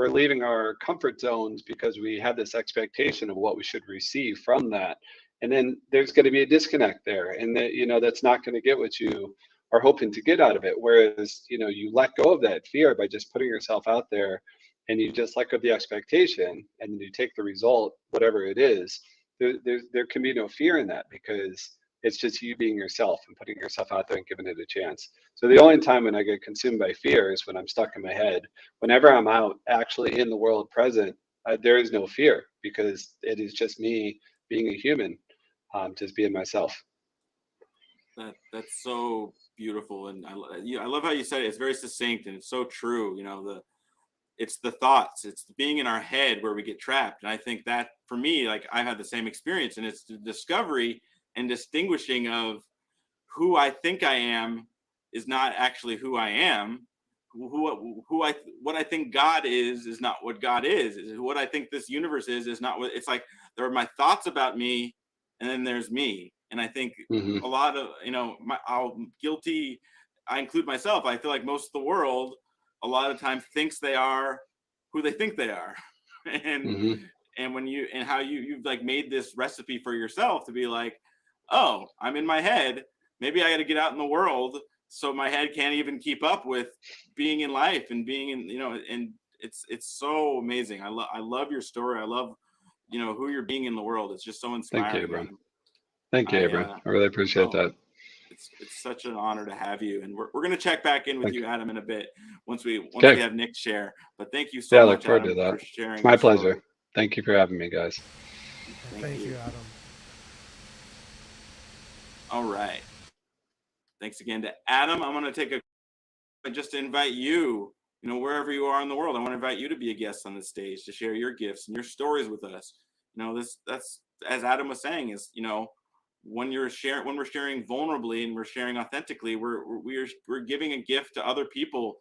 leaving our comfort zones because we have this expectation of what we should receive from that. And then there's going to be a disconnect there, and that, that's not going to get what you are hoping to get out of it. Whereas, you let go of that fear by just putting yourself out there, and you just let go of the expectation, and then you take the result, whatever it is. There can be no fear in that, because it's just you being yourself and putting yourself out there and giving it a chance. So the only time when I get consumed by fear is when I'm stuck in my head. Whenever I'm out actually in the world present, there is no fear, because it is just me being a human, just being myself. That's so beautiful, and I love how you said it. It's very succinct and it's so true. It's the thoughts, it's being in our head where we get trapped. And I think that for me, like, I had the same experience, and it's the discovery and distinguishing of who I think I am is not actually who I am. What I think God is not what God is what I think this universe is not what. It's like there are my thoughts about me, and then there's me. And I think Mm-hmm. a lot of, I'm guilty, I include myself, I feel like most of the world a lot of times thinks they are who they think they are. and Mm-hmm. and when and how you've like made this recipe for yourself to be like, oh, I'm in my head, maybe I got to get out in the world, so my head can't even keep up with being in life and being in, and it's so amazing. I love your story. I love, who you're being in the world. It's just so Thank you, inspiring, Abram. man. Thank you, I Abram. I really appreciate oh that. it's such an honor to have you, and we're going to check back in with Thank you, you. Adam, in a bit once we Okay. have Nick share. But thank you Yeah, so I look much, forward to Adam, that. for It's sharing my your pleasure. story. Thank you for having me, guys. Thank Thank you. you, Adam. All right, thanks again to Adam. I'm going to take a just to invite you, wherever you are in the world, I want to invite you to be a guest on the stage to share your gifts and your stories with us. That's, as Adam was saying, is, when we're sharing vulnerably and we're sharing authentically, we're giving a gift to other people,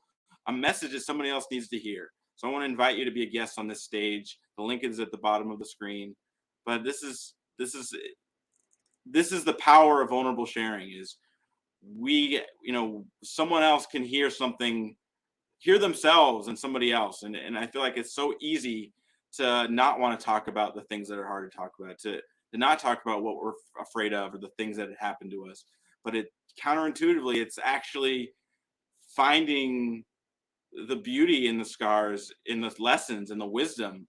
a message that somebody else needs to hear. So I want to invite you to be a guest on this stage. The link is at the bottom of the screen. But this is the power of vulnerable sharing. Is someone else can hear themselves and somebody else, and I feel like it's so easy to not want to talk about the things that are hard to talk about, to not talk about what we're afraid of or the things that happened to us. But it counterintuitively, it's actually finding the beauty in the scars, in the lessons and the wisdom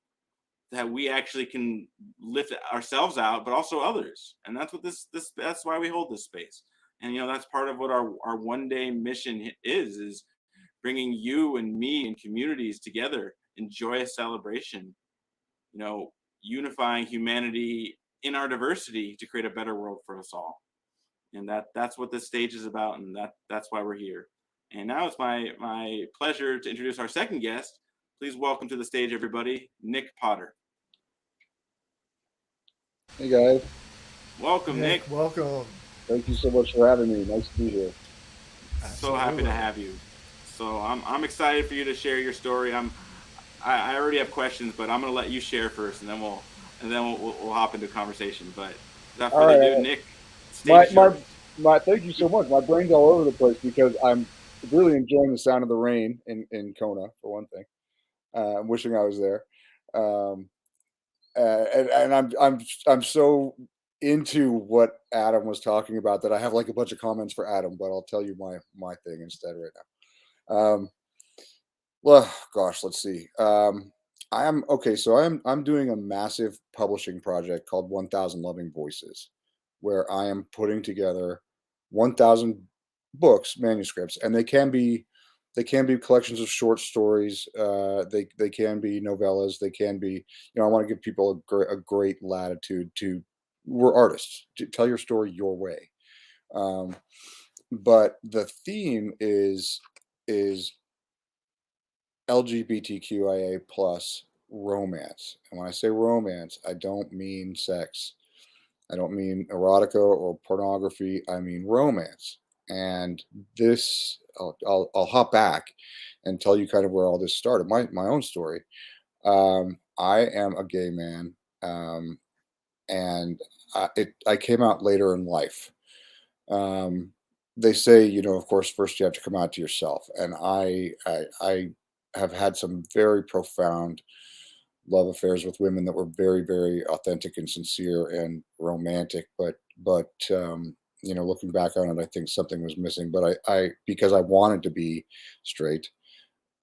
that we actually can lift ourselves out, but also others. And that's what that's why we hold this space. And that's part of what our one day mission is bringing you and me and communities together in joyous celebration, unifying humanity in our diversity to create a better world for us all. And that's what this stage is about, and that's why we're here. And now it's my pleasure to introduce our second guest. Please welcome to the stage, everybody, Nick Potter. Hey guys, Welcome, Nick, Nick. welcome. thank you so much for having me. Nice to be here. So happy to Absolutely. have you. So I'm excited for you to share your story. I already have questions, but I'm gonna let you share first, and then we'll hop into conversation. But without All further right, ado, Nick, stage my is my yours. my. Thank you so much. My brain's all over the place because I'm really enjoying the sound of the rain in Kona for one thing. I'm wishing I was there, um, and I'm so into what Adam was talking about that I have like a bunch of comments for Adam, but I'll tell you my thing instead right now. Well, gosh, let's see. I am okay. So I'm doing a massive publishing project called 1,000 Loving Voices, where I am putting together 1,000 books, manuscripts, and they can be collections of short stories. They can be novellas. They can be, I want to give people a great latitude to. We're artists. To tell your story your way. Um, but the theme is LGBTQIA plus romance. And when I say romance, I don't mean sex. I don't mean erotica or pornography. I mean romance. And this, I'll hop back and tell you kind of where all this started. My own story. I am a gay man, and I came out later in life. Um, they say, of course, first you have to come out to yourself, and I have had some very profound love affairs with women that were very, very authentic and sincere and romantic. But looking back on it, I think something was missing. But I because I wanted to be straight,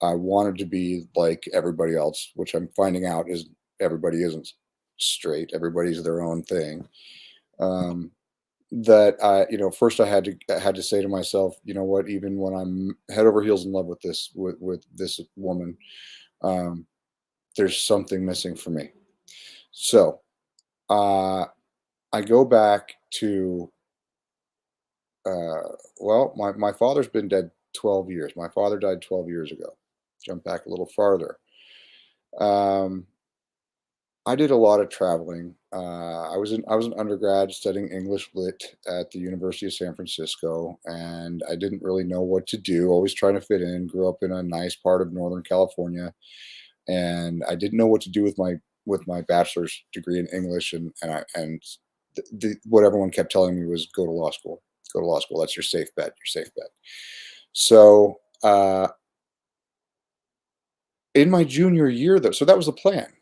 I wanted to be like everybody else, which I'm finding out is everybody isn't straight. Everybody's their own thing. Um, that first I had to say to myself, you know what, even when I'm head over heels in love with this woman, um, there's something missing for me. So I go back to well, my father's been dead 12 years. My father died 12 years ago. Jump back a little farther. Um, I did a lot of traveling. I was an undergrad studying English lit at the University of San Francisco, and I didn't really know what to do. Always trying to fit in. Grew up in a nice part of Northern California, and I didn't know what to do with my bachelor's degree in English, and what everyone kept telling me was go to law school. Go to law school. That's your safe bet. Your safe bet. So in my junior year, though, so that was the plan.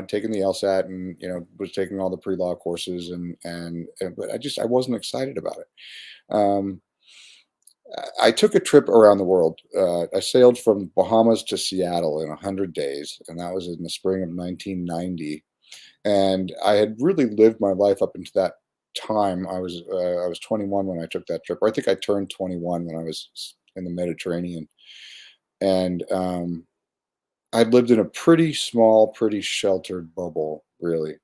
Taking the LSAT, and was taking all the pre-law courses, but I wasn't excited about it. Um, I took a trip around the world. I sailed from Bahamas to Seattle in 100 days, and that was in the spring of 1990. And I had really lived my life up into that time. I was 21 when I took that trip, or I think I turned 21 when I was in the Mediterranean, and I'd lived in a pretty small, pretty sheltered bubble, really.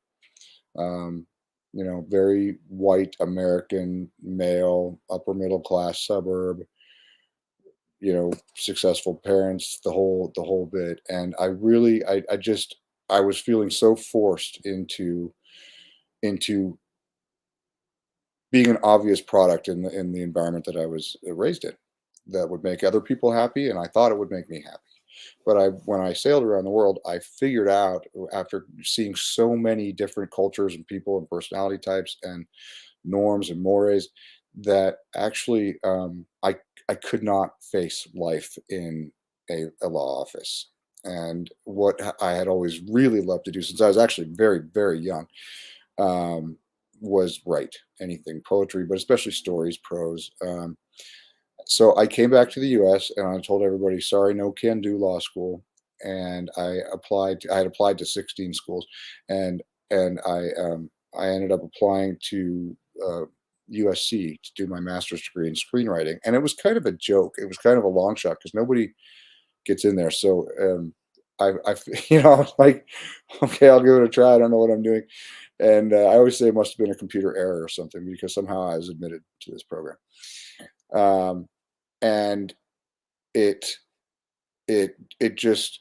Um, very white American male, upper middle class suburb, successful parents, the whole bit. And I was feeling so forced into being an obvious product in the environment that I was raised in, that would make other people happy, and I thought it would make me happy. But when I sailed around the world, I figured out, after seeing so many different cultures and people and personality types and norms and mores, that actually I could not face life in a law office. And what I had always really loved to do since I was actually very, very young, um, was write anything, poetry, but especially stories, prose. So I came back to the US, and I told everybody, sorry, no can do law school. And I had applied to 16 schools, and I ended up applying to USC to do my master's degree in screenwriting. And it was kind of a joke. It was kind of a long shot because nobody gets in there. So I I was like, okay, I'll give it a try. I don't know what I'm doing. And I always say it must have been a computer error or something, because somehow I was admitted to this program. Um, and it it just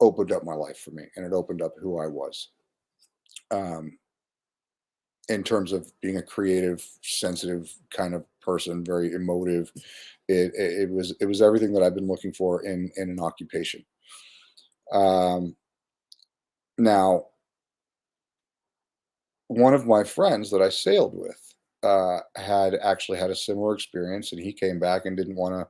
opened up my life for me, and it opened up who I was, um, in terms of being a creative, sensitive kind of person, very emotive. It was everything that I've been looking for in an occupation. Um, Now, one of my friends that I sailed with had actually had a similar experience, and he came back and didn't want to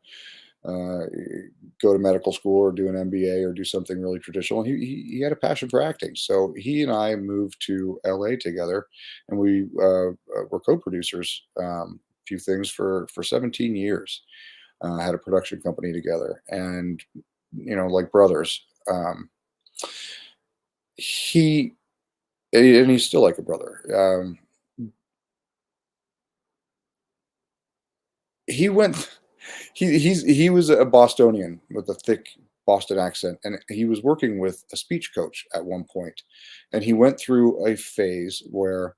go to medical school or do an MBA or do something really traditional. He had a passion for acting, so he and I moved to LA together, and we were co-producers. A few things for 17 years. Had a production company together, and like brothers. He and he's still like a brother. He went. He was a Bostonian with a thick Boston accent, and he was working with a speech coach at one point, and he went through a phase where,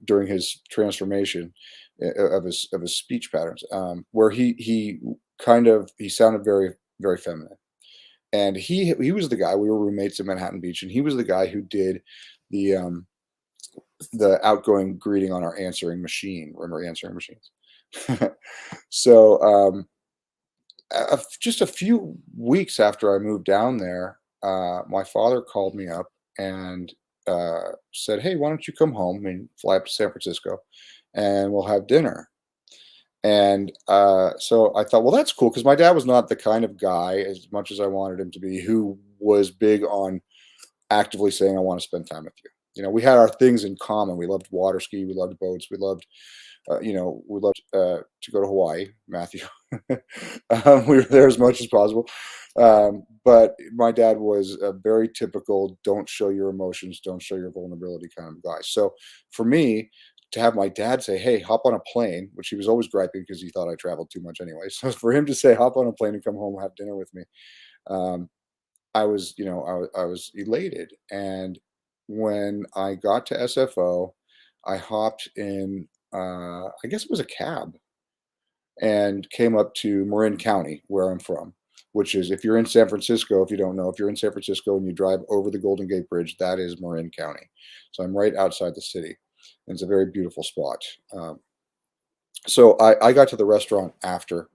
during his transformation, of his speech patterns, where he sounded very, very feminine. And he was the guy. We were roommates in Manhattan Beach, and he was the guy who did the um, the outgoing greeting on our answering machine. Remember answering machines? So just a few weeks after I moved down there, my father called me up, and said, "Hey, why don't you come home and fly up to San Francisco, and we'll have dinner." And so I thought, well, that's cool because my dad was not the kind of guy, as much as I wanted him to be, who was big on actively saying, "I want to spend time with you." We had our things in common. We loved water ski, we loved boats, we loved we loved to go to Hawaii, Matthew. We were there as much as possible. But my dad was a very typical don't show your emotions, don't show your vulnerability kind of guy. So for me, to have my dad say, "Hey, hop on a plane," which he was always griping because he thought I traveled too much anyway. So for him to say, "Hop on a plane and come home and have dinner with me," um, I was elated. And when I got to SFO, I hopped in, I guess it was a cab, and came up to Marin County, where I'm from, which is, if you're in San Francisco, if you don't know, if you're in San Francisco and you drive over the Golden Gate Bridge, that is Marin County. So I'm right outside the city, and it's a very beautiful spot. So I got to the restaurant after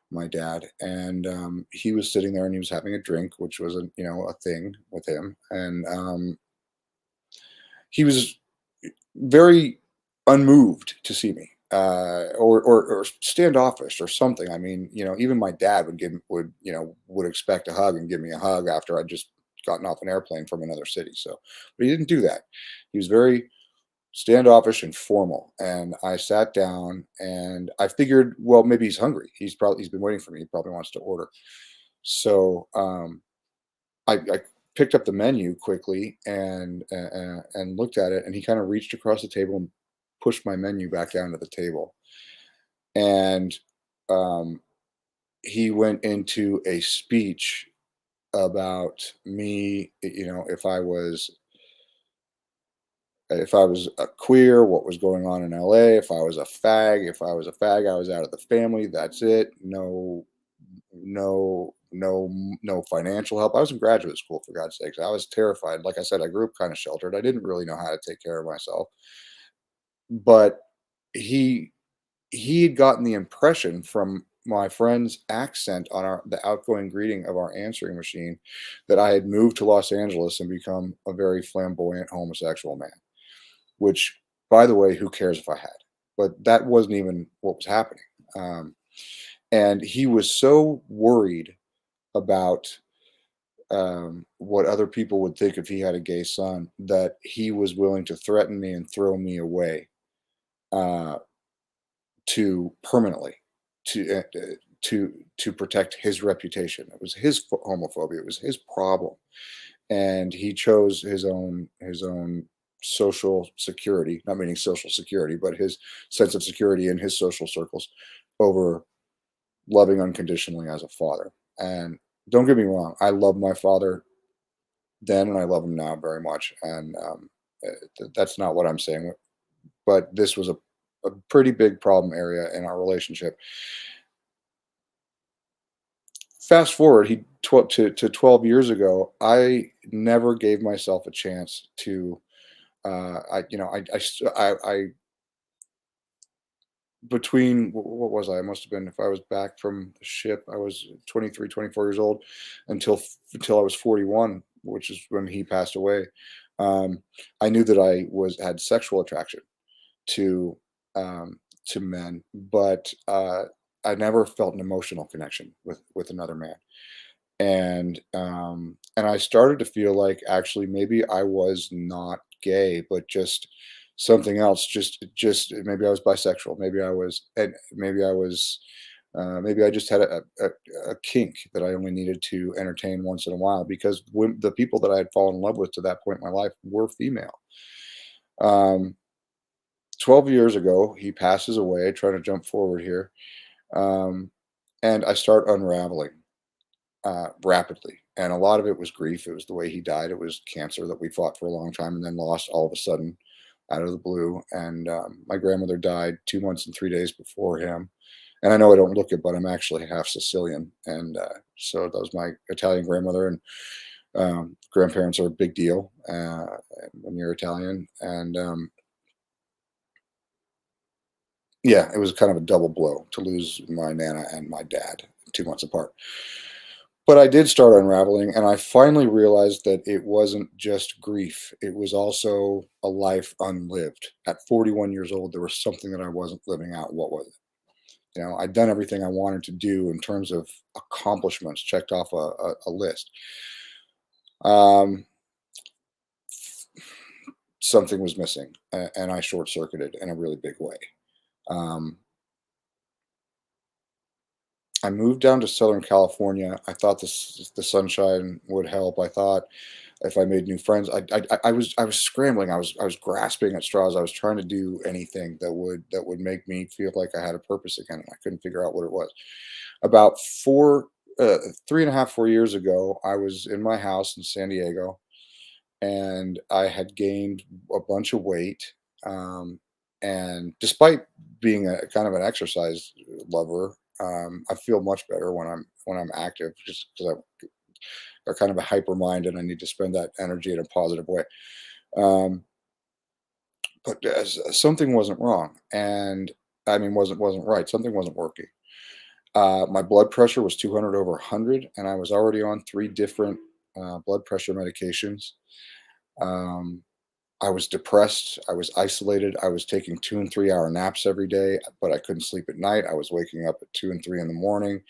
my dad, and he was sitting there and he was having a drink, which was a thing with him, and he was very unmoved to see me, or standoffish or something. I mean, even my dad would expect a hug and give me a hug after I'd just gotten off an airplane from another city. So, but he didn't do that. He was very standoffish and formal. And I sat down and I figured, well, maybe he's hungry. He's been waiting for me. He probably wants to order. So I picked up the menu quickly and looked at it, and he kind of reached across the table and pushed my menu back down to the table. And um, he went into a speech about me, if I was a queer, what was going on in LA, if I was a fag, I was out of the family. That's it. No financial help. I was in graduate school, for God's sakes. I was terrified. Like I said, I grew up kind of sheltered. I didn't really know how to take care of myself. But he he had gotten the impression from my friend's accent on the outgoing greeting of our answering machine that I had moved to Los Angeles and become a very flamboyant homosexual man. Which, by the way, who cares if I had? But that wasn't even what was happening. Um, and he was so worried about what other people would think if he had a gay son that he was willing to threaten me and throw me away, uh, to permanently, to protect his reputation. It was his homophobia. It was his problem, and he chose his own social security, not meaning social security, but his sense of security in his social circles over loving unconditionally as a father. And don't get me wrong, I love my father then and I love him now very much. And that's not what I'm saying. But this was a pretty big problem area in our relationship. Fast forward to 12 years ago, I never gave myself a chance to I between what was I must have been, if I was back from the ship, I was 23, 24 years old until I was 41, which is when he passed away. um, I knew that I was had sexual attraction to to men, but I never felt an emotional connection with another man. And I started to feel like actually maybe I was not gay, but just something else. Just maybe I was bisexual. Maybe I just had a kink that I only needed to entertain once in a while because when the people that I had fallen in love with to that point in my life were female. Um, 12 years ago, he passes away. Trying to jump forward here, um, and I start unraveling rapidly. And a lot of it was grief. It was the way he died. It was cancer that we fought for a long time and then lost all of a sudden out of the blue. And my grandmother died 2 months and 3 days before him. And I know I don't look it, but I'm actually half Sicilian. And so that was my Italian grandmother. And grandparents are a big deal when you're Italian. And yeah, it was kind of a double blow to lose my Nana and my dad 2 months apart. but I did start unraveling, and I finally realized that it wasn't just grief. It was also a life unlived. At 41 years old, there was something that I wasn't living out. What was it? I'd done everything I wanted to do in terms of accomplishments, checked off a list. Um, Something was missing, and I short circuited in a really big way. Um, I moved down to Southern California. I thought the sunshine would help. I thought if I made new friends, I was scrambling. I was grasping at straws. I was trying to do anything that would make me feel like I had a purpose again, and I couldn't figure out what it was. About 3.5, 4 years ago, I was in my house in San Diego, and I had gained a bunch of weight. Um, and despite being a kind of an exercise lover, I feel much better when I'm active, just because I've got kind of a hyper mind and I need to spend that energy in a positive way. Um, but something wasn't wrong, and I mean wasn't right. Something wasn't working. My blood pressure was 200 over 100, and I was already on three different blood pressure medications. Um, I was depressed. I was isolated. I was taking 2 and 3 hour naps every day, but I couldn't sleep at night. I was waking up at 2 and 3 in the morning.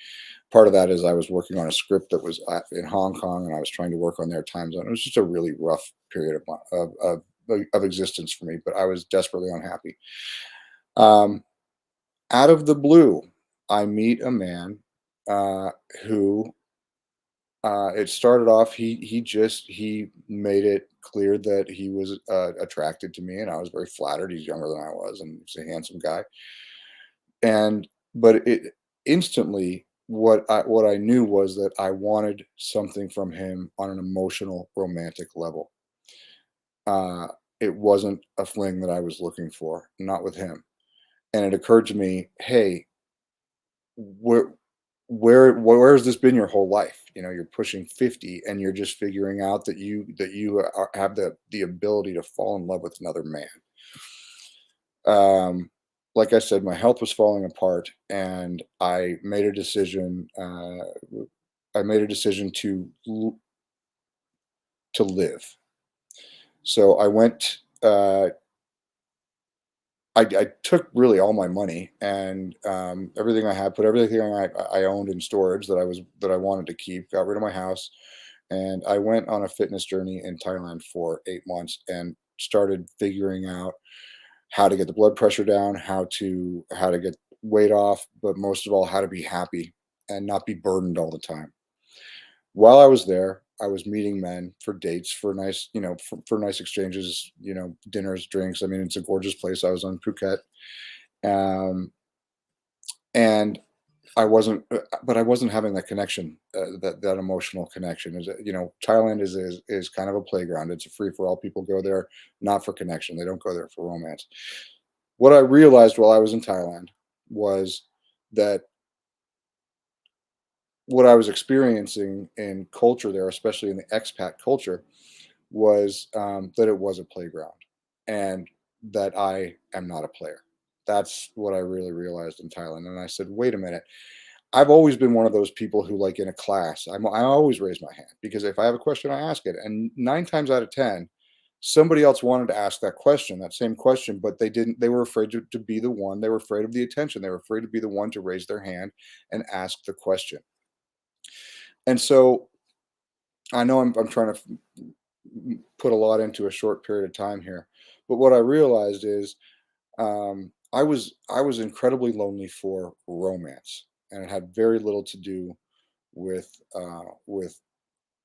Part of that is I was working on a script that was in Hong Kong, and I was trying to work on their time zone. It was just a really rough period of existence for me, but I was desperately unhappy. Um, Out of the blue, I meet a man uh, who it started off. He made it clear that he was attracted to me, and I was very flattered. He's younger than I was, and he's a handsome guy. And but it instantly, what I knew was that I wanted something from him on an emotional, romantic level. Uh, it wasn't a fling that I was looking for, not with him. And it occurred to me, hey, where where has this been your whole life? You're pushing 50, and you're just figuring out that you have the ability to fall in love with another man. um like I said, my health was falling apart, and I made a decision to live. So I went, I took really all my money and everything I had, put everything I owned in storage that I wanted to keep, got rid of my house, and I went on a fitness journey in Thailand for 8 months and started figuring out how to get the blood pressure down, how to get weight off, but most of all, how to be happy and not be burdened all the time. While I was there, I was meeting men for dates, for nice, for nice exchanges, dinners, drinks. I mean, it's a gorgeous place. I was on Phuket, um, and but I wasn't having that connection, that emotional connection. Thailand is kind of a playground. It's a free for all. People go there not for connection. They don't go there for romance. What I realized while I was in Thailand was that what I was experiencing in culture there, especially in the expat culture, was that it was a playground, and that I am not a player. That's what I really realized in Thailand. And I said, wait a minute. I've always been one of those people who, like in a class, I always raise my hand, because if I have a question, I ask it. And 9 times out of 10, somebody else wanted to ask that question, that same question, but they didn't. They were afraid to be the one. They were afraid of the attention. They were afraid to be the one to raise their hand and ask the question. And so I know I'm trying to put a lot into a short period of time here, but what I realized is I was incredibly lonely for romance, and it had very little to do with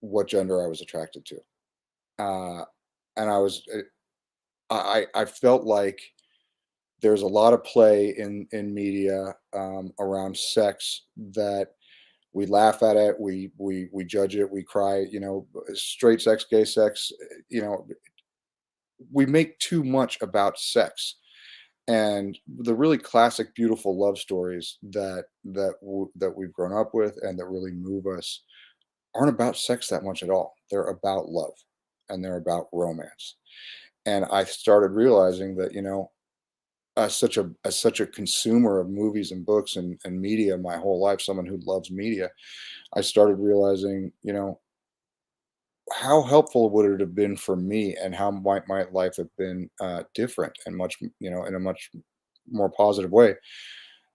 what gender I was attracted to. Uh, and I felt like there's a lot of play in media around sex, that we laugh at it, we judge it, we cry. Straight sex, gay sex. You know, we make too much about sex, and the really classic, beautiful love stories that we've grown up with and that really move us aren't about sex that much at all. They're about love, and they're about romance. And I started realizing that, as such a consumer of movies and books and media my whole life, someone who loves media, I started realizing, how helpful would it have been for me, and how might my life have been different and much, in a much more positive way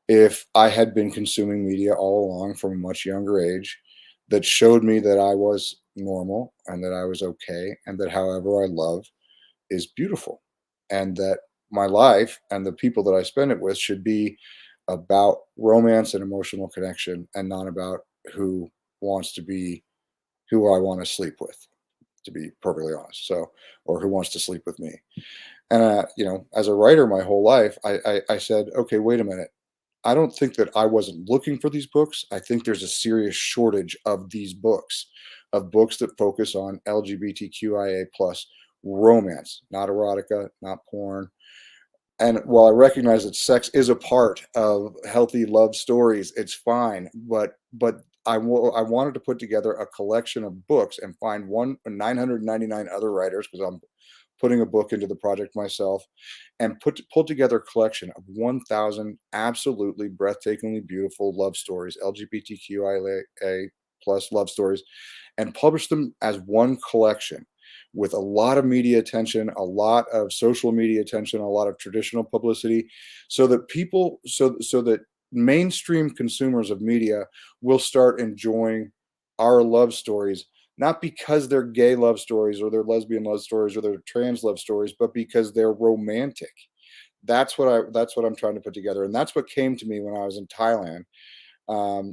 if I had been consuming media all along from a much younger age that showed me that I was normal and that I was okay and that however I love is beautiful, and that my life and the people that I spend it with should be about romance and emotional connection and not about who wants to be who I want to sleep with, to be perfectly honest. So, or who wants to sleep with me. And, as a writer my whole life, I said, okay, wait a minute. I don't think that I wasn't looking for these books. I think there's a serious shortage of books that focus on LGBTQIA plus romance, not erotica, not porn. And while I recognize that sex is a part of healthy love stories, it's fine. But I wanted to put together a collection of books and find 999 other writers, because I'm putting a book into the project myself, and pull together a collection of 1,000 absolutely breathtakingly beautiful love stories, LGBTQIA plus love stories, and publish them as one collection with a lot of media attention, a lot of social media attention, a lot of traditional publicity, so that so that mainstream consumers of media will start enjoying our love stories, not because they're gay love stories or they're lesbian love stories or they're trans love stories, but because they're romantic. That's what I'm trying to put together, and that's what came to me when I was in Thailand.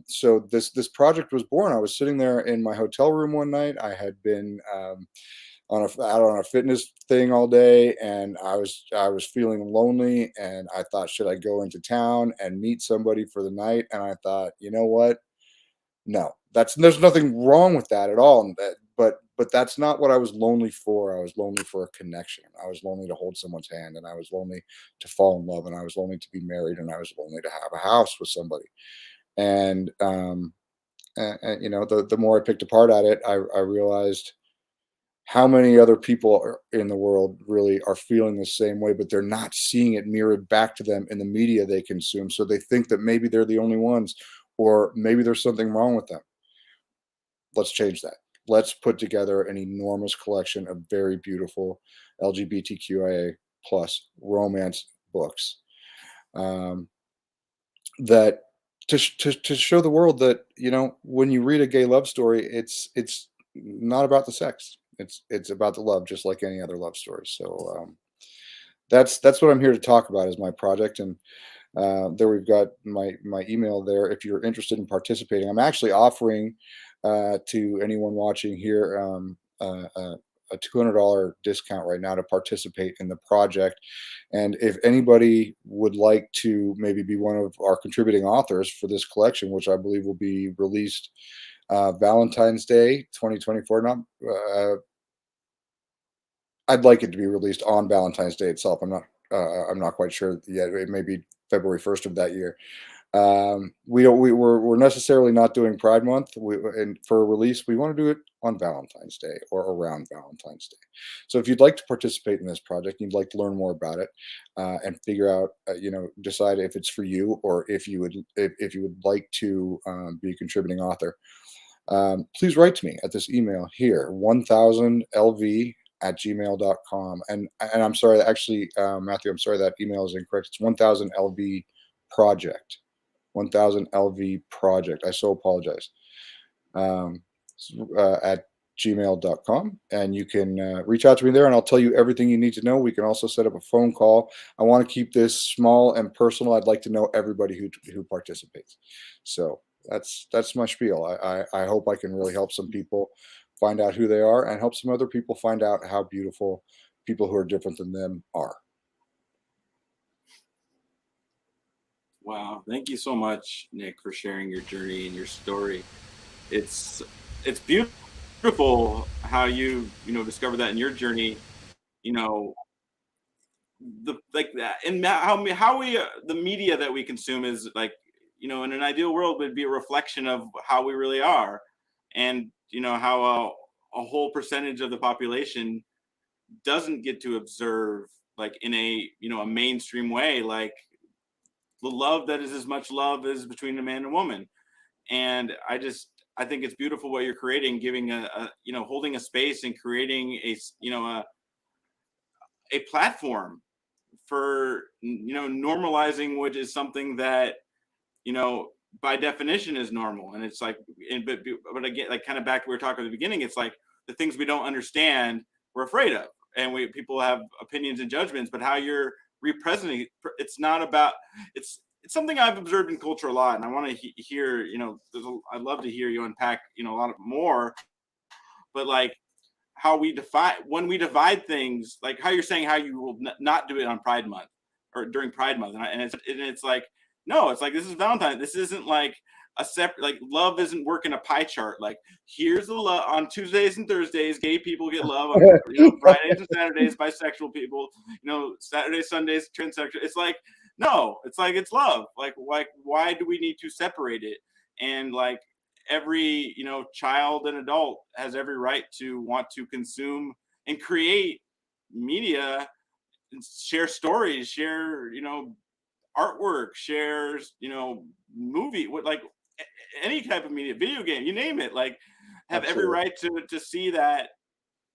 So this project was born. I was sitting there in my hotel room one night. I had been out on a fitness thing all day, and I was feeling lonely, and I thought, should I go into town and meet somebody for the night? And I thought, you know what? No, there's nothing wrong with that at all. And but that's not what I was lonely for. I was lonely for a connection. I was lonely to hold someone's hand, and I was lonely to fall in love, and I was lonely to be married, and I was lonely to have a house with somebody. And the more I picked apart at it, I realized how many other people in the world really are feeling the same way, but they're not seeing it mirrored back to them in the media they consume. So they think that maybe they're the only ones, or maybe there's something wrong with them. Let's change that. Let's put together an enormous collection of very beautiful LGBTQIA plus romance books, um, that to show the world that, when you read a gay love story, it's not about the sex. It's about the love, just like any other love story. So that's what I'm here to talk about, is my project. And there we've got my email there if you're interested in participating. I'm actually offering to anyone watching here a $200 discount right now to participate in the project. And if anybody would like to maybe be one of our contributing authors for this collection, which I believe will be released Valentine's Day 2024, not I'd like it to be released on Valentine's Day itself. I'm not quite sure yet. It may be February 1st of that year. We're necessarily not doing Pride Month. And for a release, we want to do it on Valentine's Day or around Valentine's Day. So if you'd like to participate in this project, you'd like to learn more about it, and figure out, decide if it's for you, or if you would like to be a contributing author, please write to me at this email here, 1000lv@gmail.com. And I'm sorry, actually, Matthew, I'm sorry, that email is incorrect. It's 1000lv project. 1000lv project. I so apologize. Um, at gmail.com, and you can reach out to me there, and I'll tell you everything you need to know. We can also set up a phone call. I want to keep this small and personal. I'd like to know everybody who participates. So that's my spiel. I hope I can really help some people find out who they are, and help some other people find out how beautiful people who are different than them are. Wow. Thank you so much, Nick, for sharing your journey and your story. It's it's beautiful how you discovered that in your journey, you know, the like that, and how we the media that we consume is like, in an ideal world would be a reflection of how we really are. And how a whole percentage of the population doesn't get to observe like in a, you know, a mainstream way, like the love that is as much love as between a man and a woman. And I think it's beautiful what you're creating, giving a, you know, holding a space and creating a, you know, a platform for, you know, normalizing what is something that, you know, by definition is normal. And it's like, but again, like kind of back to what we were talking at the beginning, it's like the things we don't understand, we're afraid of. And people have opinions and judgments, but how you're representing, it's not about, it's something I've observed in culture a lot. And I want to hear, you know, I'd love to hear you unpack, you know, a lot more, but like how we define, when we divide things, like how you're saying how you will not do it on Pride Month or during Pride Month. And it's like, no, it's like, this is Valentine. This isn't like a separate, like love isn't working a pie chart. Like here's the love on Tuesdays and Thursdays, gay people get love on, you know, Fridays and Saturdays, bisexual people, you know, Saturdays, Sundays, transsexual. It's like, no, it's like, it's love. Like why do we need to separate it? And like every, you know, child and adult has every right to want to consume and create media and share stories, share, you know, artwork, shares, you know, movie, what, like any type of media, video game, you name it, like have every Absolutely. right to see that,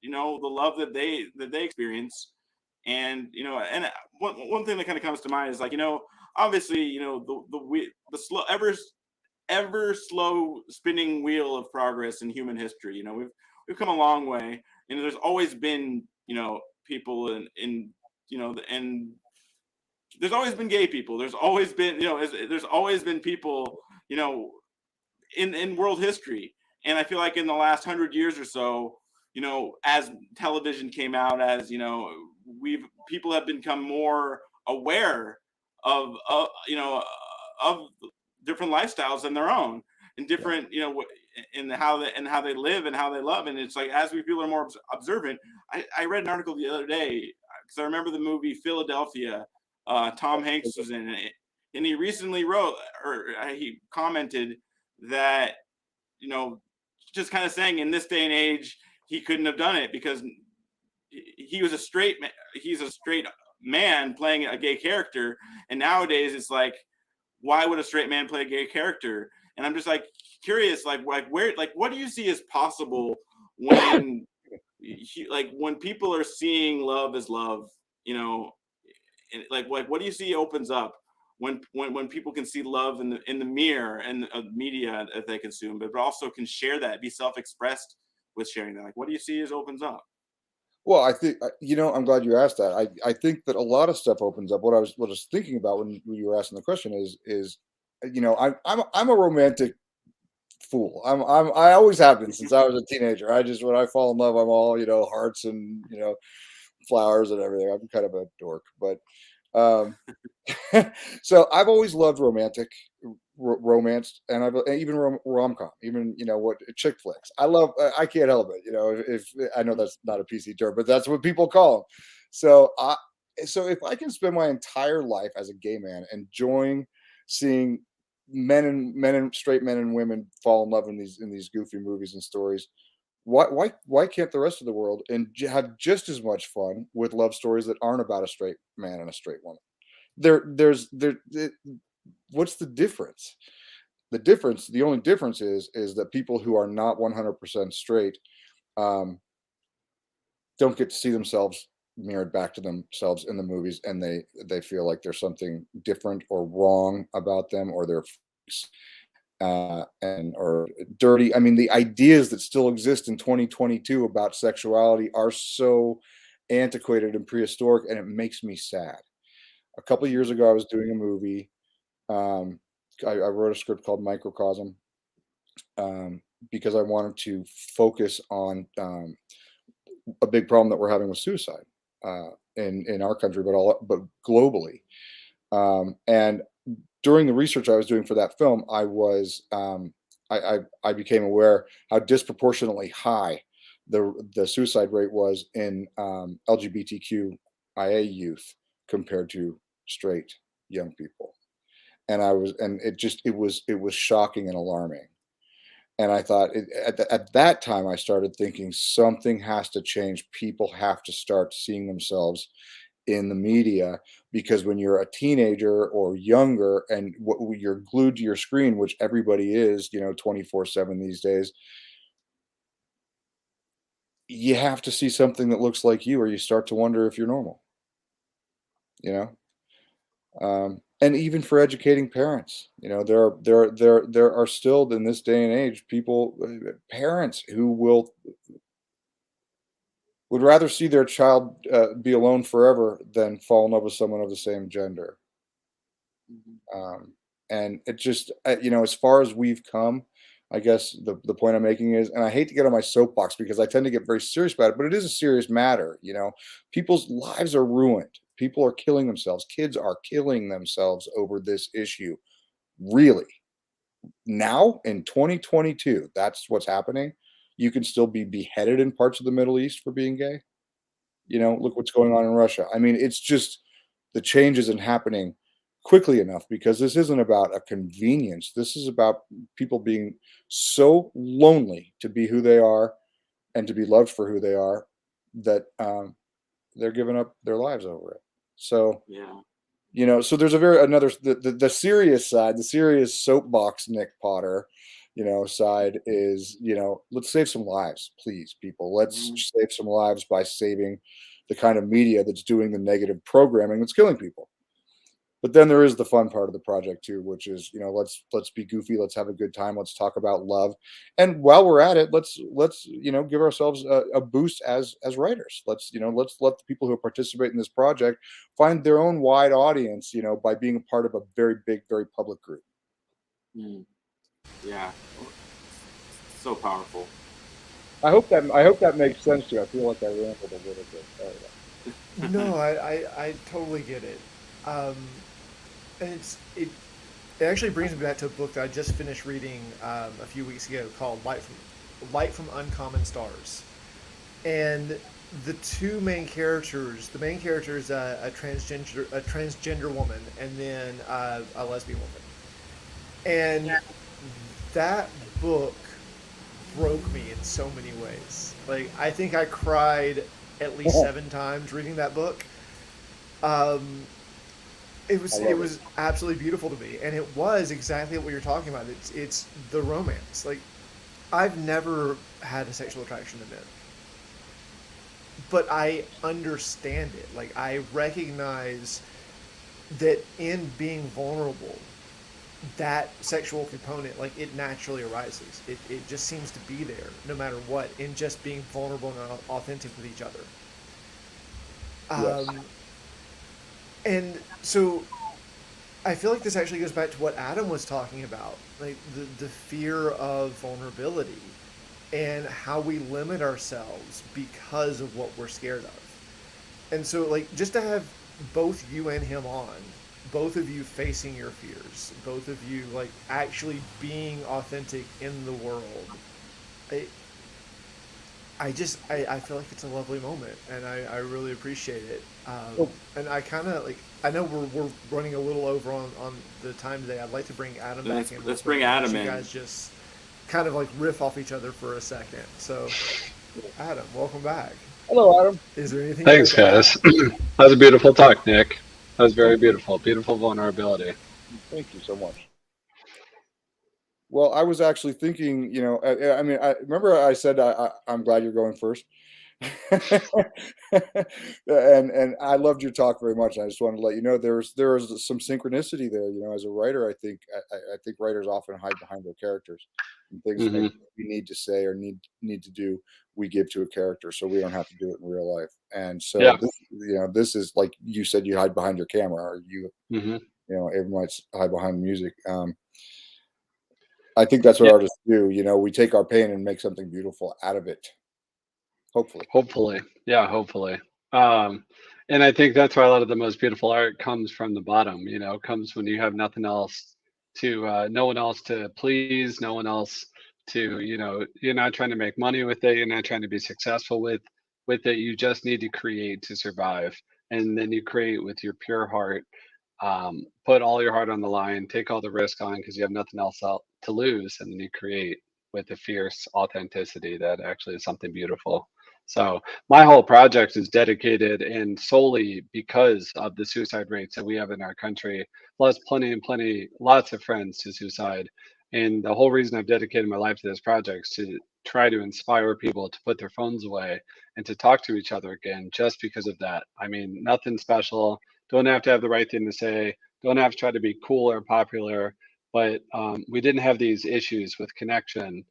you know, the love that they experience. And you know, and one thing that kind of comes to mind is like, you know, obviously, you know, the slow, ever slow spinning wheel of progress in human history. You know, we've come a long way, and there's always been, you know, people in you know, and there's always been gay people. There's always been, you know, there's always been people, you know, in world history. And I feel like in the last 100 years or so, you know, as television came out, as you know, people have become more aware of, you know, of different lifestyles than their own, and Yeah. different, you know, in how they live and how they love. And it's like, as we people are more observant, I read an article the other day because I remember the movie Philadelphia. Tom Hanks was in it, and he recently wrote, or he commented that, you know, just kind of saying in this day and age he couldn't have done it because he was a straight man. He's a straight man playing a gay character, and nowadays it's like, why would a straight man play a gay character? And I'm just like curious, like where, like what do you see as possible when like when people are seeing love as love, you know, and like what do you see opens up when people can see love in the mirror and media that they consume, but also can share that, be self-expressed with sharing that? Like what do you see as opens up? Well, I think you know, I'm glad you asked that. I think that a lot of stuff opens up. What I was thinking about when you were asking the question is you know, I'm a romantic fool. I always have been since I was a teenager. I just when I fall in love, I'm all, you know, hearts and, you know, flowers and everything. I'm kind of a dork, but um so I've always loved romance, and I've even rom-com, even, you know, what chick flicks. I love. I can't help it. You know, if I know that's not a PC term, but that's what people call them. So so if I can spend my entire life as a gay man enjoying seeing men and straight men and women fall in love in these goofy movies and stories, why can't the rest of the world and have just as much fun with love stories that aren't about a straight man and a straight woman? What's the difference? The only difference is that people who are not 100% straight um, don't get to see themselves mirrored back to themselves in the movies, and they feel like there's something different or wrong about them, or they're freaks, and or dirty. I mean, the ideas that still exist in 2022 about sexuality are so antiquated and prehistoric, and it makes me sad. A couple of years ago, I was doing a movie. Um, I wrote a script called Microcosm, because I wanted to focus on a big problem that we're having with suicide in our country, but globally. And during the research I was doing for that film, I became aware how disproportionately high the suicide rate was in LGBTQIA youth compared to straight young people. And it was shocking and alarming. And I thought at that time I started thinking something has to change. People have to start seeing themselves in the media, because when you're a teenager or younger and you're glued to your screen, which everybody is, 24/7 these days, you have to see something that looks like you, or you start to wonder if you're normal, you know? And even for educating parents, there are still in this day and age people, parents who would rather see their child be alone forever than fall in love with someone of the same gender. Mhm. Um, and it just, as far as we've come, I guess the point I'm making is, and I hate to get on my soapbox because I tend to get very serious about it, but it is a serious matter. People's lives are ruined. People are killing themselves. Kids are killing themselves over this issue. Really, now in 2022, that's what's happening. You can still be beheaded in parts of the Middle East for being gay. Look what's going on in Russia. I mean, it's just the change isn't happening quickly enough because this isn't about a convenience. This is about people being so lonely to be who they are and to be loved for who they are that they're giving up their lives over it. So, Yeah. so there's a very another the serious side, the serious soapbox Nick Potter, side is, let's save some lives, please, people. Let's Mhm. save some lives by saving the kind of media that's doing the negative programming that's killing people. But then there is the fun part of the project too, which is, let's be goofy, let's have a good time, let's talk about love, and while we're at it, let's give ourselves a boost as writers. Let's let the people who participate in this project find their own wide audience, by being a part of a very big, very public group. Mm. Yeah. So powerful. I hope that makes sense to you. I feel like I rambled a little bit. No, I totally get it. Um, and it actually brings me back to a book that I just finished reading a few weeks ago called Light from Uncommon Stars. And the two main characters, the main character is a transgender woman, and then a lesbian woman. And that book broke me in so many ways. Like I think I cried at least 7 times reading that book. Um, it I was it love it. was absolutely beautiful to me, and it was exactly what you're talking about. It's the romance. Like I've never had a sexual attraction to men, but I understand it. Like I recognize that in being vulnerable, that sexual component, like it naturally arises. It just seems to be there no matter what, in just being vulnerable and authentic with each other. Yes. Um, and so I feel like this actually goes back to what Adam was talking about, like the fear of vulnerability and how we limit ourselves because of what we're scared of. And so, like, just to have both you and him on, both of you facing your fears, both of you, like, actually being authentic in the world, I, I feel like it's a lovely moment, and I really appreciate it. Oh, And I kind of, like, I know we're running a little over on the time today. I'd like to bring Adam back Let's in real let's quick bring and let Adam you in. guys just kind of, like, riff off each other for a second. So, Adam, welcome back. hello, Adam. Is there anything you'd like Thanks, to guys. add? That was a beautiful talk, Nick. That was very Thank you. beautiful. Beautiful vulnerability. Thank you so much. Well, I was actually thinking, I mean, I remember I said I'm glad you're going first, and I loved your talk very much. I just wanted to let you know there was some synchronicity there. As a writer, I think writers often hide behind their characters, and things that maybe Hmm. we need to say or need to do, we give to a character, so we don't have to do it in real life. And so Yeah. this is like you said, you hide behind your camera, or Hmm. everyone might hide behind music. I think that's what Yeah. artists do. We take our pain and make something beautiful out of it. Hopefully. Hopefully. Yeah, hopefully. Um, and I think that's why a lot of the most beautiful art comes from the bottom, comes when you have nothing else no one else to please, no one else to, you're not trying to make money with it, you're not trying to be successful with it. You just need to create to survive. And then you create with your pure heart, put all your heart on the line, take all the risk on because you have nothing else out to lose. And then you create with a fierce authenticity that actually is something beautiful. So my whole project is dedicated and solely because of the suicide rates that we have in our country, plus lots of friends to suicide. And the whole reason I've dedicated my life to this project is to try to inspire people to put their phones away and to talk to each other again, just because of that. I mean, nothing special. Don't have to have the right thing to say. Don't have to try to be cool or popular. But we didn't have these issues with connection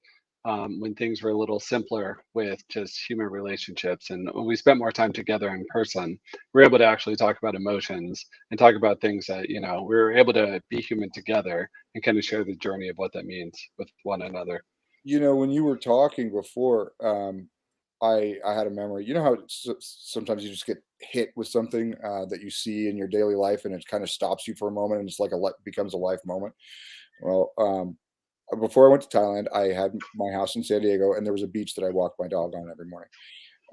when things were a little simpler with just human relationships. And when we spent more time together in person, we were able to actually talk about emotions and talk about things that, you know, we were able to be human together and kind of share the journey of what that means with one another. You know, when you were talking before, I had a memory. You know how sometimes you just get hit with something that you see in your daily life, and it kind of stops you for a moment, and it's like becomes a life moment. Well, before I went to Thailand, I had my house in San Diego, and there was a beach that I walked my dog on every morning.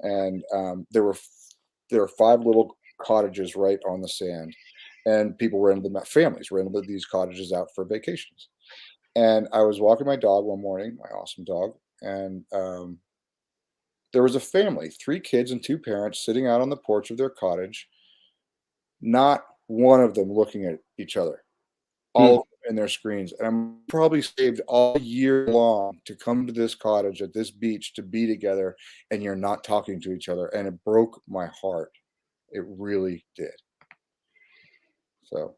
And there were 5 little cottages right on the sand, and people rented them. Families rented these cottages out for vacations. And I was walking my dog one morning, my awesome dog, and there was a family, 3 kids and 2 parents, sitting out on the porch of their cottage. Not one of them looking at each other, all Hmm. of them in their screens. And I'm probably saved all year long to come to this cottage at this beach to be together, and you're not talking to each other. And it broke my heart. It really did. So,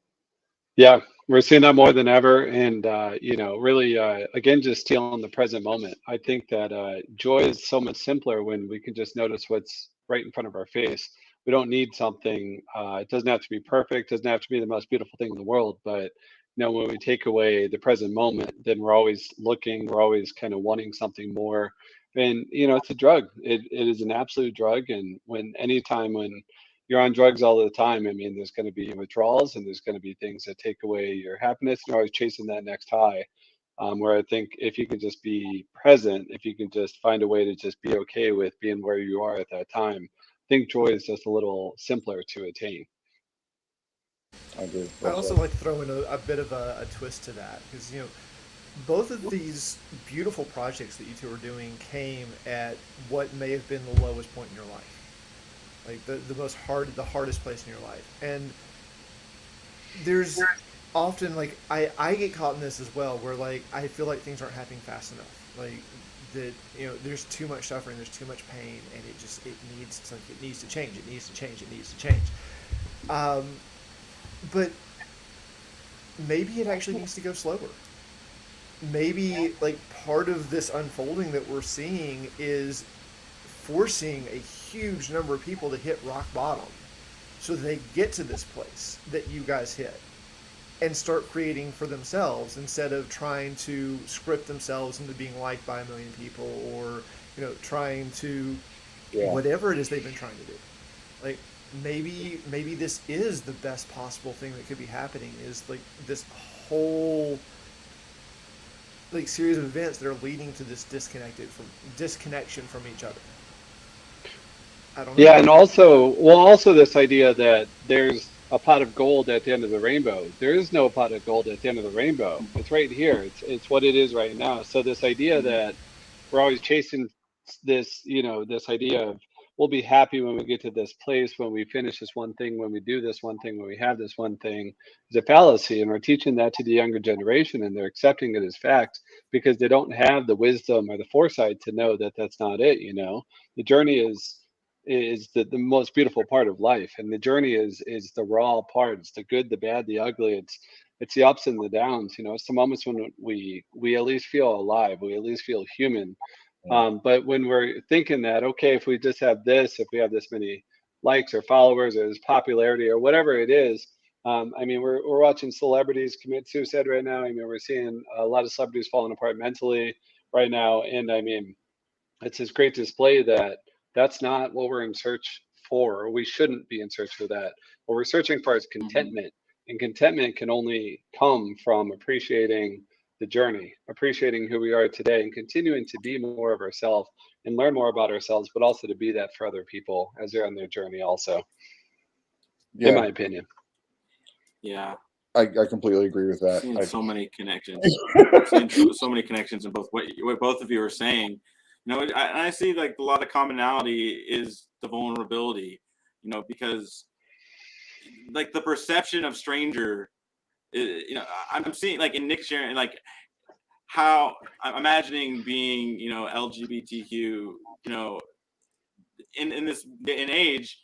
Yeah, we're seeing that more than ever, and you know, really, again, just stealing the present moment. I think that joy is so much simpler when we can just notice what's right in front of our face. We don't need something. It doesn't have to be perfect. Doesn't have to be the most beautiful thing in the world. But you know, when we take away the present moment, then we're always looking. We're always kind of wanting something more. And you know, it's a drug. It is an absolute drug. And anytime when you're on drugs all the time, I mean, there's going to be withdrawals and there's going to be things that take away your happiness. And you're always chasing that next high. Where I think if you can just be present, if you can just find a way to just be okay with being where you are at that time, I think joy is just a little simpler to attain. I agree. I Well also said. like to throw in a bit of a twist to that because both of these beautiful projects that you two are doing came at what may have been the lowest point in your life, like the hardest place in your life. And there's often like I get caught in this as well, where like I feel like things aren't happening fast enough, like that there's too much suffering, there's too much pain, and it needs to change, it needs to change, it needs to change. Um, but maybe it actually needs to go slower. Maybe like part of this unfolding that we're seeing is forcing a huge number of people to hit rock bottom so that they get to this place that you guys hit and start creating for themselves instead of trying to script themselves into being liked by a million people, or trying to Yeah, whatever it is they've been trying to do. Like maybe this is the best possible thing that could be happening, is like this whole like series of events that are leading to this disconnection from each other. I don't know. Yeah, and also this idea that there's a pot of gold at the end of the rainbow. There is no pot of gold at the end of the rainbow. It's right here. It's what it is right now. So this idea that we're always chasing this, you know, this idea of we'll be happy when we get to this place, when we finish this one thing, when we do this one thing, when we have this one thing, is a fallacy. And we're teaching that to the younger generation, and they're accepting it as fact because they don't have the wisdom or the foresight to know that that's not it. You know, the journey is the most beautiful part of life, and the journey is the raw part. It's the good, the bad, the ugly. It's the ups and the downs. You know, it's the moments when we at least feel alive, we at least feel human. yeah, But when we're thinking that, okay, if we just have this, if we have this many likes or followers or this popularity or whatever it is, I mean, we're watching celebrities commit suicide right now. I mean, we're seeing a lot of celebrities falling apart mentally right now, and I mean, it's this great display that that's not what we're in search for, or we shouldn't be in search for that. What we're searching for is Mhm. contentment, and contentment can only come from appreciating the journey, appreciating who we are today, and continuing to be more of ourselves and learn more about ourselves, but also to be that for other people as they're on their journey, also, in yeah. my opinion. Yeah, I completely agree with seeing that. so many connections, seeing so many connections in both what both of you are saying. I see like a lot of commonality is the vulnerability, because like the perception of stranger, I'm seeing like in Nick sharing, like how I'm imagining being, LGBTQ, in this day and age,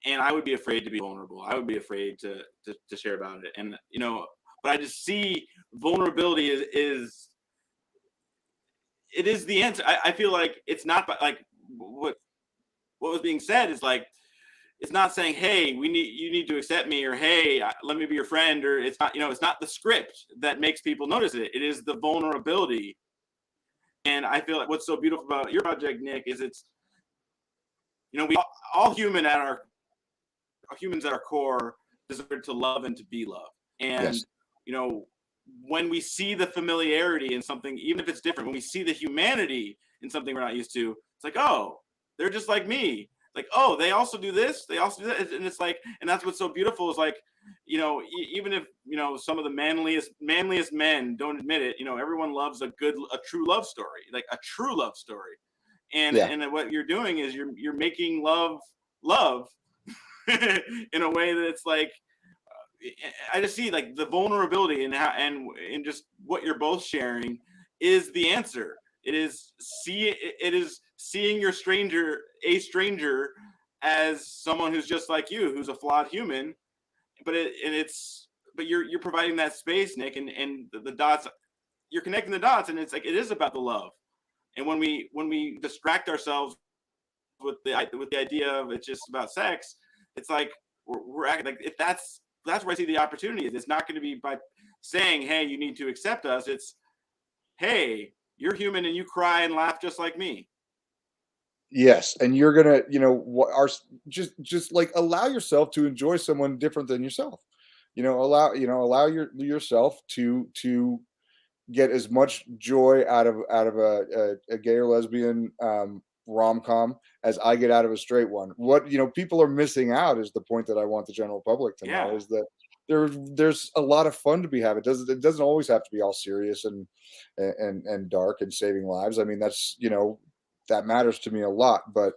and I would be afraid to be vulnerable. I would be afraid to share about it, and but I just see vulnerability is it is the answer. I feel like it's not like what was being said is like it's not saying, hey, you need to accept me, or hey, let me be your friend, or it's not, it's not the script that makes people notice it. It is the vulnerability. And I feel like what's so beautiful about your project, Nick, is it's, we all humans at our core deserve to love and to be loved. And, Yes. When we see the familiarity in something, even if it's different, when we see the humanity in something we're not used to, it's like, oh, they're just like me. Like, oh, they also do this, they also do that. And it's like, and that's what's so beautiful is like, even if, some of the manliest men don't admit it, everyone loves a true love story, like a true love story. And Yeah. and what you're doing is you're making love in a way that it's like, I just see like the vulnerability and how and just what you're both sharing is the answer. It is seeing a stranger as someone who's just like you, who's a flawed human, but you're providing that space, Nick, and the dots, you're connecting the dots, and it's like it is about the love. And when we distract ourselves with the idea of it's just about sex, it's like we're acting like if that's where I see the opportunity is. It's not going to be by saying, hey, you need to accept us. It's, hey, you're human and you cry and laugh just like me. Yes, and you're gonna, just like allow yourself to enjoy someone different than yourself. Allow yourself to get as much joy out of a gay or lesbian rom com as I get out of a straight one. What people are missing out is the point that I want the general public to know Yeah. is that there's a lot of fun to be had. It doesn't always have to be all serious and dark and saving lives. I mean, that's that matters to me a lot, but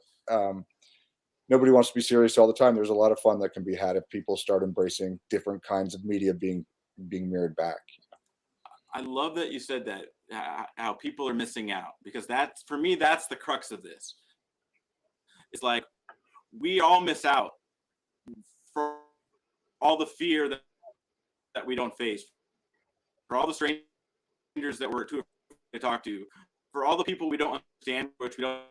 nobody wants to be serious all the time. There's a lot of fun that can be had if people start embracing different kinds of media being mirrored back. I love that you said that, how people are missing out, because that's, for me, that's the crux of this. It's like we all miss out for all the fear that we don't face, for all the strangers that we're too afraid to talk to, for all the people we don't understand, which we don't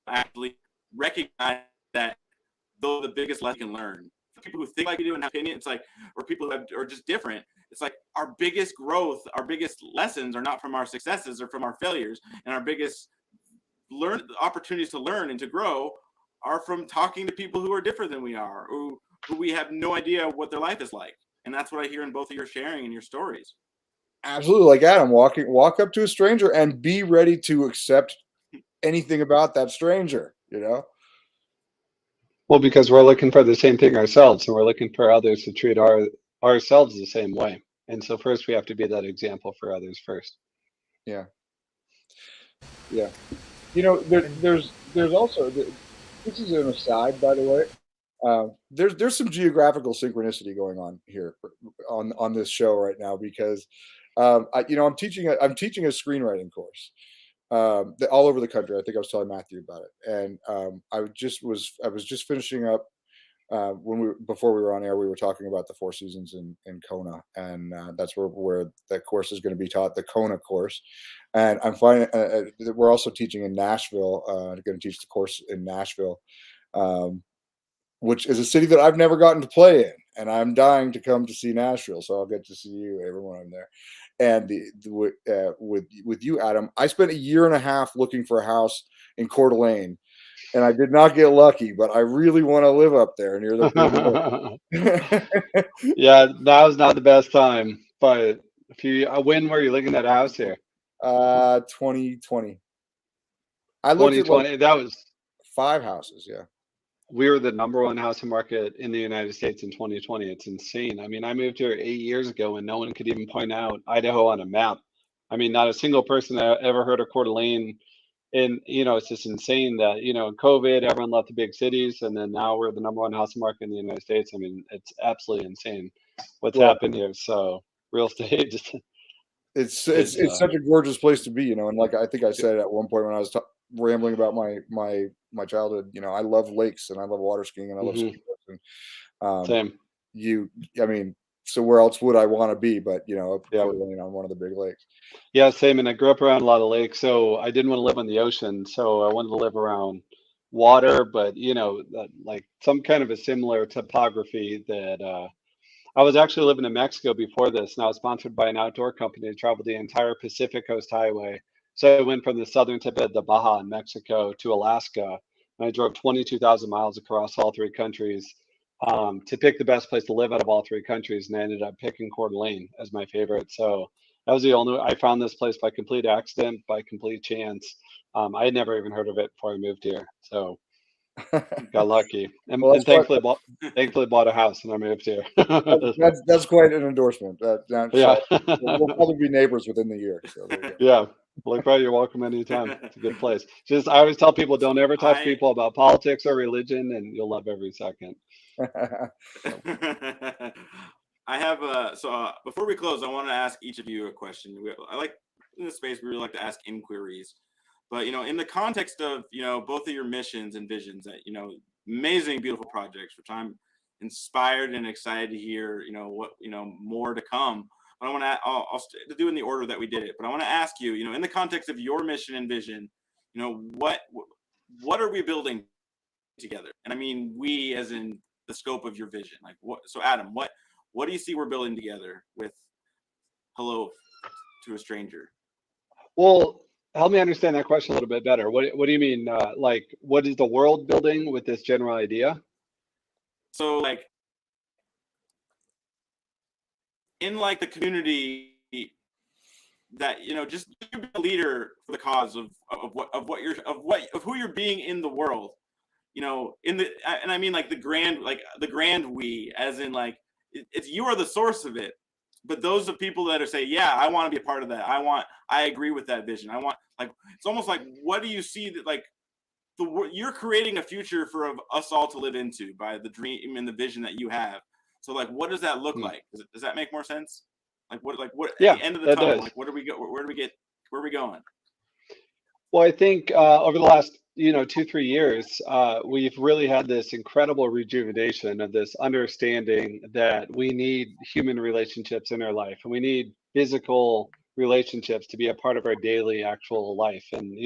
actually recognize that though the biggest lesson you can learn. For people who think like you do and have opinion, it's like, or people who are just different. It's like our biggest growth, our biggest lessons are not from our successes or from our failures, and our biggest opportunities to learn and to grow are from talking to people who are different than we are, who we have no idea what their life is like. And that's what I hear in both of your sharing and your stories. Absolutely, like Adam, walk up to a stranger and be ready to accept anything about that stranger. Well, because we're looking for the same thing ourselves, and we're looking for others to treat ourselves the same way. And so first we have to be that example for others first. Yeah, yeah. There's also this is an aside, by the way. There's some geographical synchronicity going on here on this show right now because I'm teaching a screenwriting course all over the country. I think I was telling Matthew about it, and I was just finishing up before we were on air. We were talking about the Four Seasons in Kona, and that's where that course is going to be taught, the Kona course. And I'm finding we're also teaching in Nashville. Going to teach the course in Nashville. Which is a city that I've never gotten to play in, and I'm dying to come to see Nashville. So I'll get to see you, everyone, I'm there. And with you, Adam, I spent a year and a half looking for a house in Coeur d'Alene, and I did not get lucky. But I really want to live up there near the. Yeah, now's not the best time. But when were you looking at a house here? 2020. I looked at 2020. That was 5 houses. Yeah. We were the #1 housing market in the United States in 2020. It's insane. I mean, I moved here 8 years ago and no one could even point out Idaho on a map. I mean, not a single person that ever heard of Coeur d'Alene And it's just insane that in COVID everyone left the big cities, and then now we're the number one housing market in the United States. I mean, it's absolutely insane what's Well, happened here. So real estate just it's is it's such a gorgeous place to be, and like I think I said at one point when I was rambling about my childhood, I love lakes and I love water skiing and I love hmm ski trips, and um, same. you, I mean, so where else would I want to be but Yeah. Coeur d'Alene on one of the big lakes. Yeah, same. And I grew up around a lot of lakes, so I didn't want to live on the ocean. So I wanted to live around water, but like some kind of a similar topography that I was actually living in Mexico before this, and I was sponsored by an outdoor company to travel the entire Pacific Coast Highway. So I went from the southern tip of the Baja in Mexico to Alaska, and I drove 22,000 miles across all three countries to pick the best place to live out of all three countries, and I ended up picking Coeur d'Alene as my favorite. So that was the only. I found this place by complete accident, by complete chance. I had never even heard of it before I moved here, so got lucky, and, Well, and thankfully bought a house when I moved here. that's quite an endorsement. Yeah. So we'll probably be neighbors within the year. So there you Yeah. Like, bro, you're welcome anytime. It's a good place. Just, I always tell people, don't ever talk to I people about politics or religion, and you'll love every second. go. I have before we close, I want to ask each of you a question. I like in this space we really like to ask inquiries, but in the context of both of your missions and visions, that amazing, beautiful projects, which I'm inspired and excited to hear what more to come. But I want to I'll do in the order that we did it. But I want to ask you, in the context of your mission and vision, what are we building together? And I mean we as in the scope of your vision. Like what? So Adam, what do you see we're building together with Hello to a Stranger? Well, help me understand that question a little bit better. What do you mean? Like, what is the world building with this general idea? So like in like the community that just you be a leader for the cause of who you're being in the world, in the and I mean like the grand we, as in like it's you are the source of it, but those are people that are say, yeah, I want to be a part of that. I agree with that vision. I want, like, it's almost like, what do you see that like you're creating a future for us all to live into by the dream and the vision that you have. So like, what does that look Hmm. like? Does that make more sense? Like what at Yeah, the end of the that tunnel, does. like where do we get, where are we going? Well, I think over the last, 2, 3 years, we've really had this incredible rejuvenation of this understanding that we need human relationships in our life, and we need physical relationships to be a part of our daily actual life. And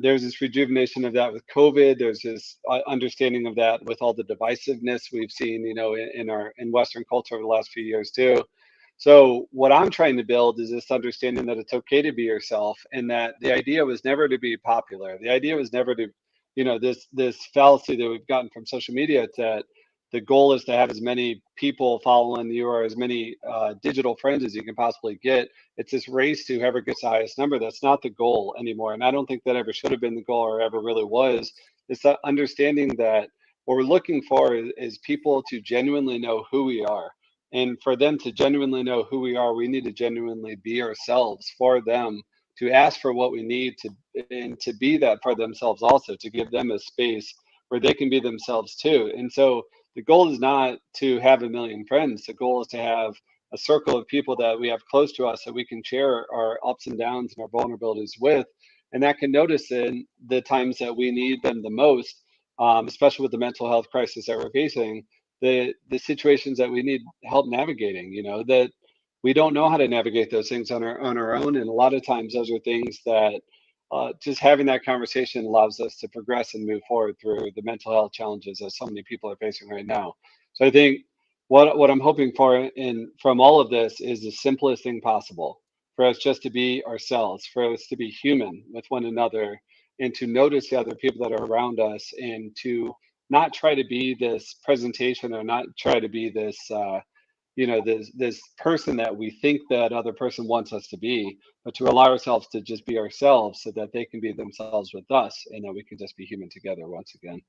there's this rejuvenation of that with COVID. There's this understanding of that with all the divisiveness we've seen, in Western culture over the last few years too. So what I'm trying to build is this understanding that it's okay to be yourself, and that the idea was never to be popular. The idea was never to, this fallacy that we've gotten from social media that the goal is to have as many people following you or as many digital friends as you can possibly get. It's this race to whoever gets the highest number. That's not the goal anymore, and I don't think that ever should have been the goal or ever really was. It's that understanding that what we're looking for is people to genuinely know who we are, and for them to genuinely know who we are, we need to genuinely be ourselves for them, to ask for what we need to, and to be that for themselves also, to give them a space where they can be themselves too. And so the goal is not to have a million friends. The goal is to have a circle of people that we have close to us that we can share our ups and downs and our vulnerabilities with, and that can notice in the times that we need them the most, especially with the mental health crisis that we're facing, the situations that we need help navigating. That we don't know how to navigate those things on our own, and a lot of times those are things that just having that conversation allows us to progress and move forward through the mental health challenges that so many people are facing right now. So I think what I'm hoping for in from all of this is the simplest thing possible, for us just to be ourselves, for us to be human with one another, and to notice the other people that are around us, and to not try to be this presentation, or not try to be this this person that we think that other person wants us to be, but to allow ourselves to just be ourselves so that they can be themselves with us, and that we can just be human together once again.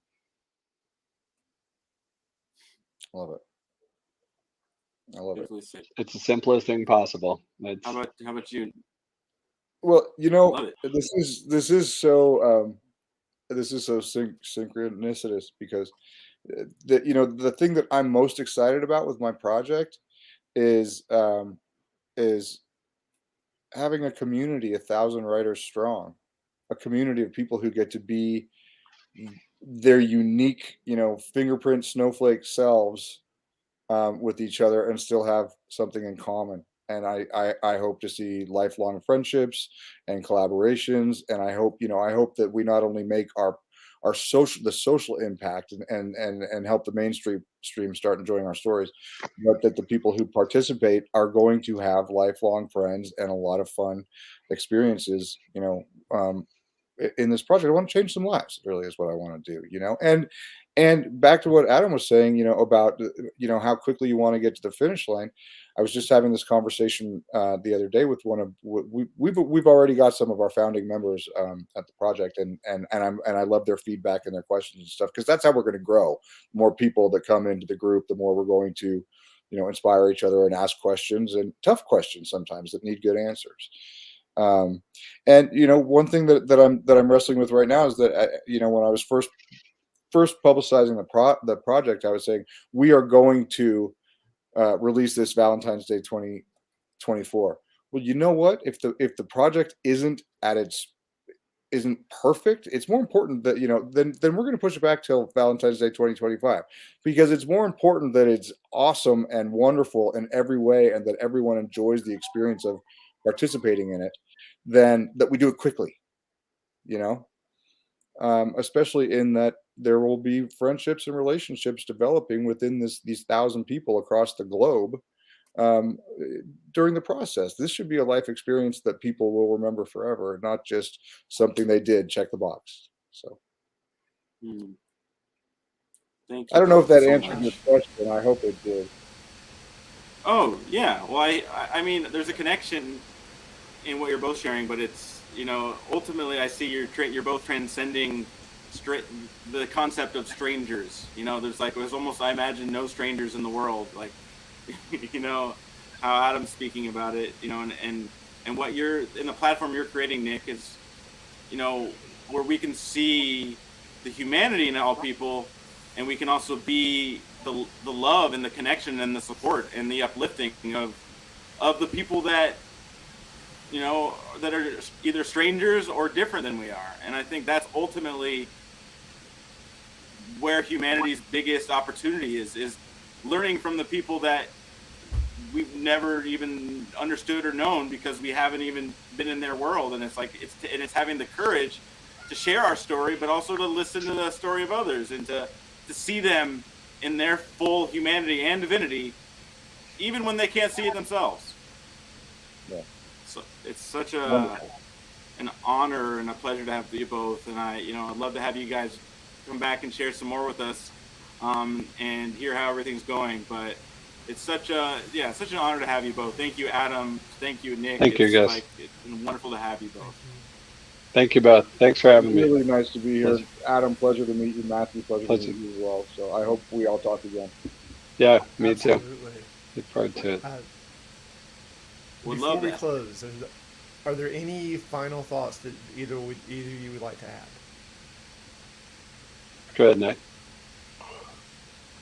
Love it. I love it. Beautifully said. It's the simplest thing possible. It's How about you? Well, Love it. this is so synchronicitous because the thing that I'm most excited about with my project is is having a community 1,000 writers strong, a community of people who get to be their unique, fingerprint snowflake selves with each other and still have something in common. And I hope to see lifelong friendships and collaborations. And I hope that we not only make our social impact and help the mainstream start enjoying our stories, but that the people who participate are going to have lifelong friends and a lot of fun experiences, in this project. I want to change some lives, really is what I want to do, and back to what Adam was saying, about how quickly you want to get to the finish line. I was just having this conversation the other day with one of we've already got some of our founding members at the project, and I love their feedback and their questions and stuff, because that's how we're going to grow. The more people that come into the group, the more we're going to inspire each other and ask questions, and tough questions sometimes that need good answers. um, and one thing that I'm wrestling with right now is that when I was first publicizing the project, I was saying we are going to release this Valentine's Day 2024. Well, you know what? If the project isn't perfect, it's more important that then we're going to push it back till Valentine's Day 2025, because it's more important that it's awesome and wonderful in every way, and that everyone enjoys the experience of participating in it, than that we do it quickly. You know, Especially in that there will be friendships and relationships developing within these 1,000 people across the globe um, during the process. This should be a life experience that people will remember forever, not just something they did, check the box. So Mm. Thank I you don't know if both that so answered your much. question. I hope it did. Oh yeah, well I mean there's a connection in what you're both sharing, but it's ultimately I see you're both transcending straight the concept of strangers. There's almost, I imagine, no strangers in the world. Like you know how Adam's speaking about it. And what you're in the platform you're creating, Nick, is where we can see the humanity in all people, and we can also be the love and the connection and the support and the uplifting of the people that are either strangers or different than we are. And I think that's ultimately where humanity's biggest opportunity is learning from the people that we've never even understood or known, because we haven't even been in their world. And it's having the courage to share our story, but also to listen to the story of others, and to see them in their full humanity and divinity, even when they can't see it themselves. Yeah, So it's such wonderful. an honor and a pleasure to have you both. And I'd love to have you guys come back and share some more with us, and hear how everything's going. But it's such an honor to have you both. Thank you, Adam. Thank you, Nick. Thank you, guys. It's been wonderful to have you Thank both. you. Thank you both. Thanks for having me. Really nice to be here. Pleasure. Adam, pleasure to meet you. Matthew, pleasure to Pleasure. meet you as well. So I hope we all talk again. Yeah, me too. Absolutely. Look forward to it. Uh, Would Before love we that. close, are there any final thoughts that either of you would like to add? Go ahead, Nick.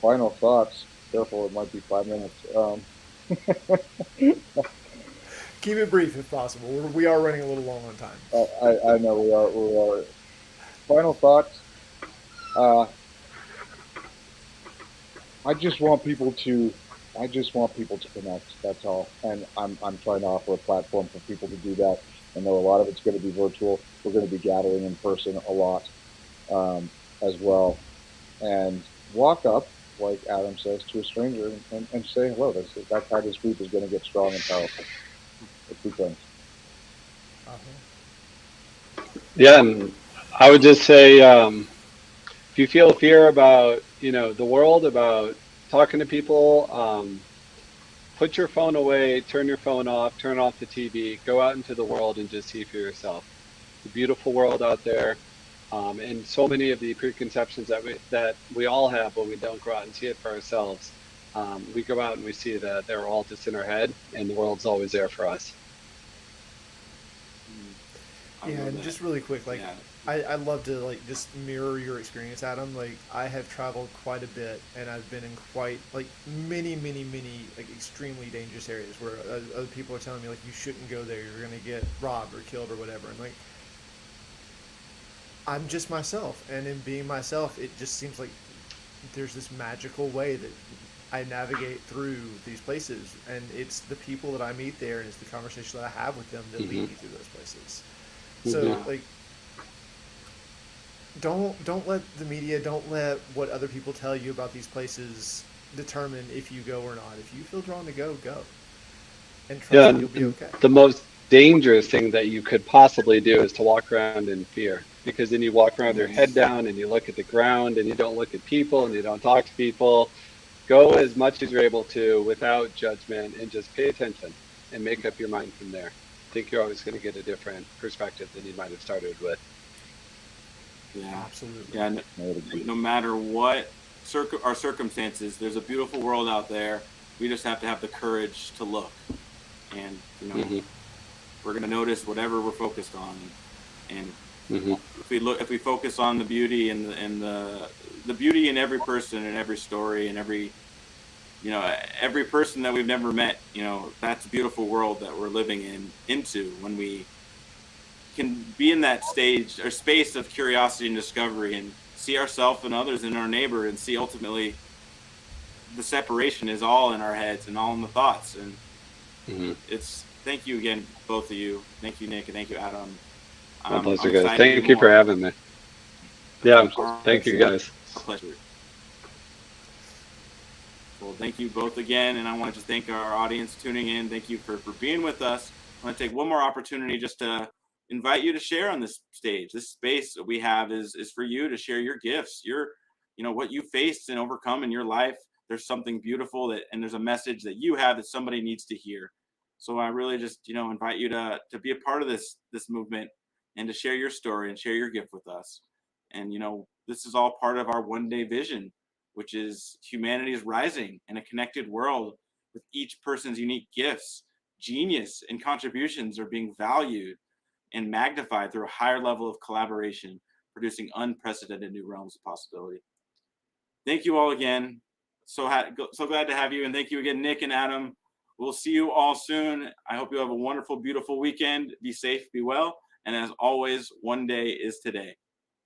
Final thoughts. Careful, it might be 5 minutes. Keep it brief if possible. We are running a little long on time. I know we are. We are. Final thoughts. Uh, I just want people to. I just want people to connect. That's all. And I'm trying to offer a platform for people to do that. I know a lot of it's going to be virtual. We're going to be gathering in person a lot, as well. And walk up, like Adam says, to a stranger and say hello. That's how this group is going to get strong and powerful. If we can. Uh-huh. Yeah, and I would just say, if you feel fear about, the world, about talking to people, put your phone away, turn your phone off, turn off the TV, go out into the world and just see for yourself. It's a beautiful world out there. And so many of the preconceptions that we all have when we don't go out and see it for ourselves, we go out and we see that they're all just in our head, and the world's always there for us. Mm. I Yeah, love and that. just really quick, like Yeah. I love to like just mirror your experience, Adam. Like I have traveled quite a bit, and I've been in quite like many like extremely dangerous areas where other people are telling me like you shouldn't go there, you're gonna get robbed or killed or whatever. And like I'm just myself, and in being myself, it just seems like there's this magical way that I navigate through these places, and it's the people that I meet there, and it's the conversation that I have with them that lead Hmm. me through those places. Hmm. So Yeah. like don't let the media, don't let what other people tell you about these places determine if you go or not. If you feel drawn to go, go, and Yeah, trust me, you'll be and okay. the most dangerous thing that you could possibly do is to walk around in fear, because then you walk around with your head Yes. down and you look at the ground and you don't look at people and you don't talk to people. Go as much as you're able to without judgment and just pay attention and make up your mind from there. I think you're always going to get a different perspective than you might have started with. Yeah. Absolutely. Yeah. No, I would agree. no matter what our circumstances, there's a beautiful world out there. We just have to have the courage to look, and Hmm. we're gonna notice whatever we're focused on. And Hmm. if we focus on the beauty and the beauty in every person and every story and every person that we've never met, that's a beautiful world that we're living into when we can be in that stage or space of curiosity and discovery and see ourselves and others and our neighbor and see ultimately the separation is all in our heads and all in the thoughts. And Hmm. it's thank you again, both of you. Thank you, Nick, and thank you, Adam. My I'm pleasure, guys. excited to do Thank you for more. having me. Yeah, thank Thanks, you, Nick. guys. Our pleasure. Well, thank you both again. And I want to just thank our audience tuning in. Thank you for being with us. I want to take one more opportunity just to invite you to share on this stage. This space that we have is for you to share your gifts, what you faced and overcome in your life. There's something beautiful and there's a message that you have that somebody needs to hear. So I really just, invite you to be a part of this movement and to share your story and share your gift with us. And, this is all part of our one day vision, which is humanity is rising in a connected world with each person's unique gifts, genius, and contributions are being valued and magnified through a higher level of collaboration, producing unprecedented new realms of possibility. Thank you all again. So glad to have you. And thank you again, Nick and Adam. We'll see you all soon. I hope you have a wonderful, beautiful weekend. Be safe, be well. And as always, one day is today.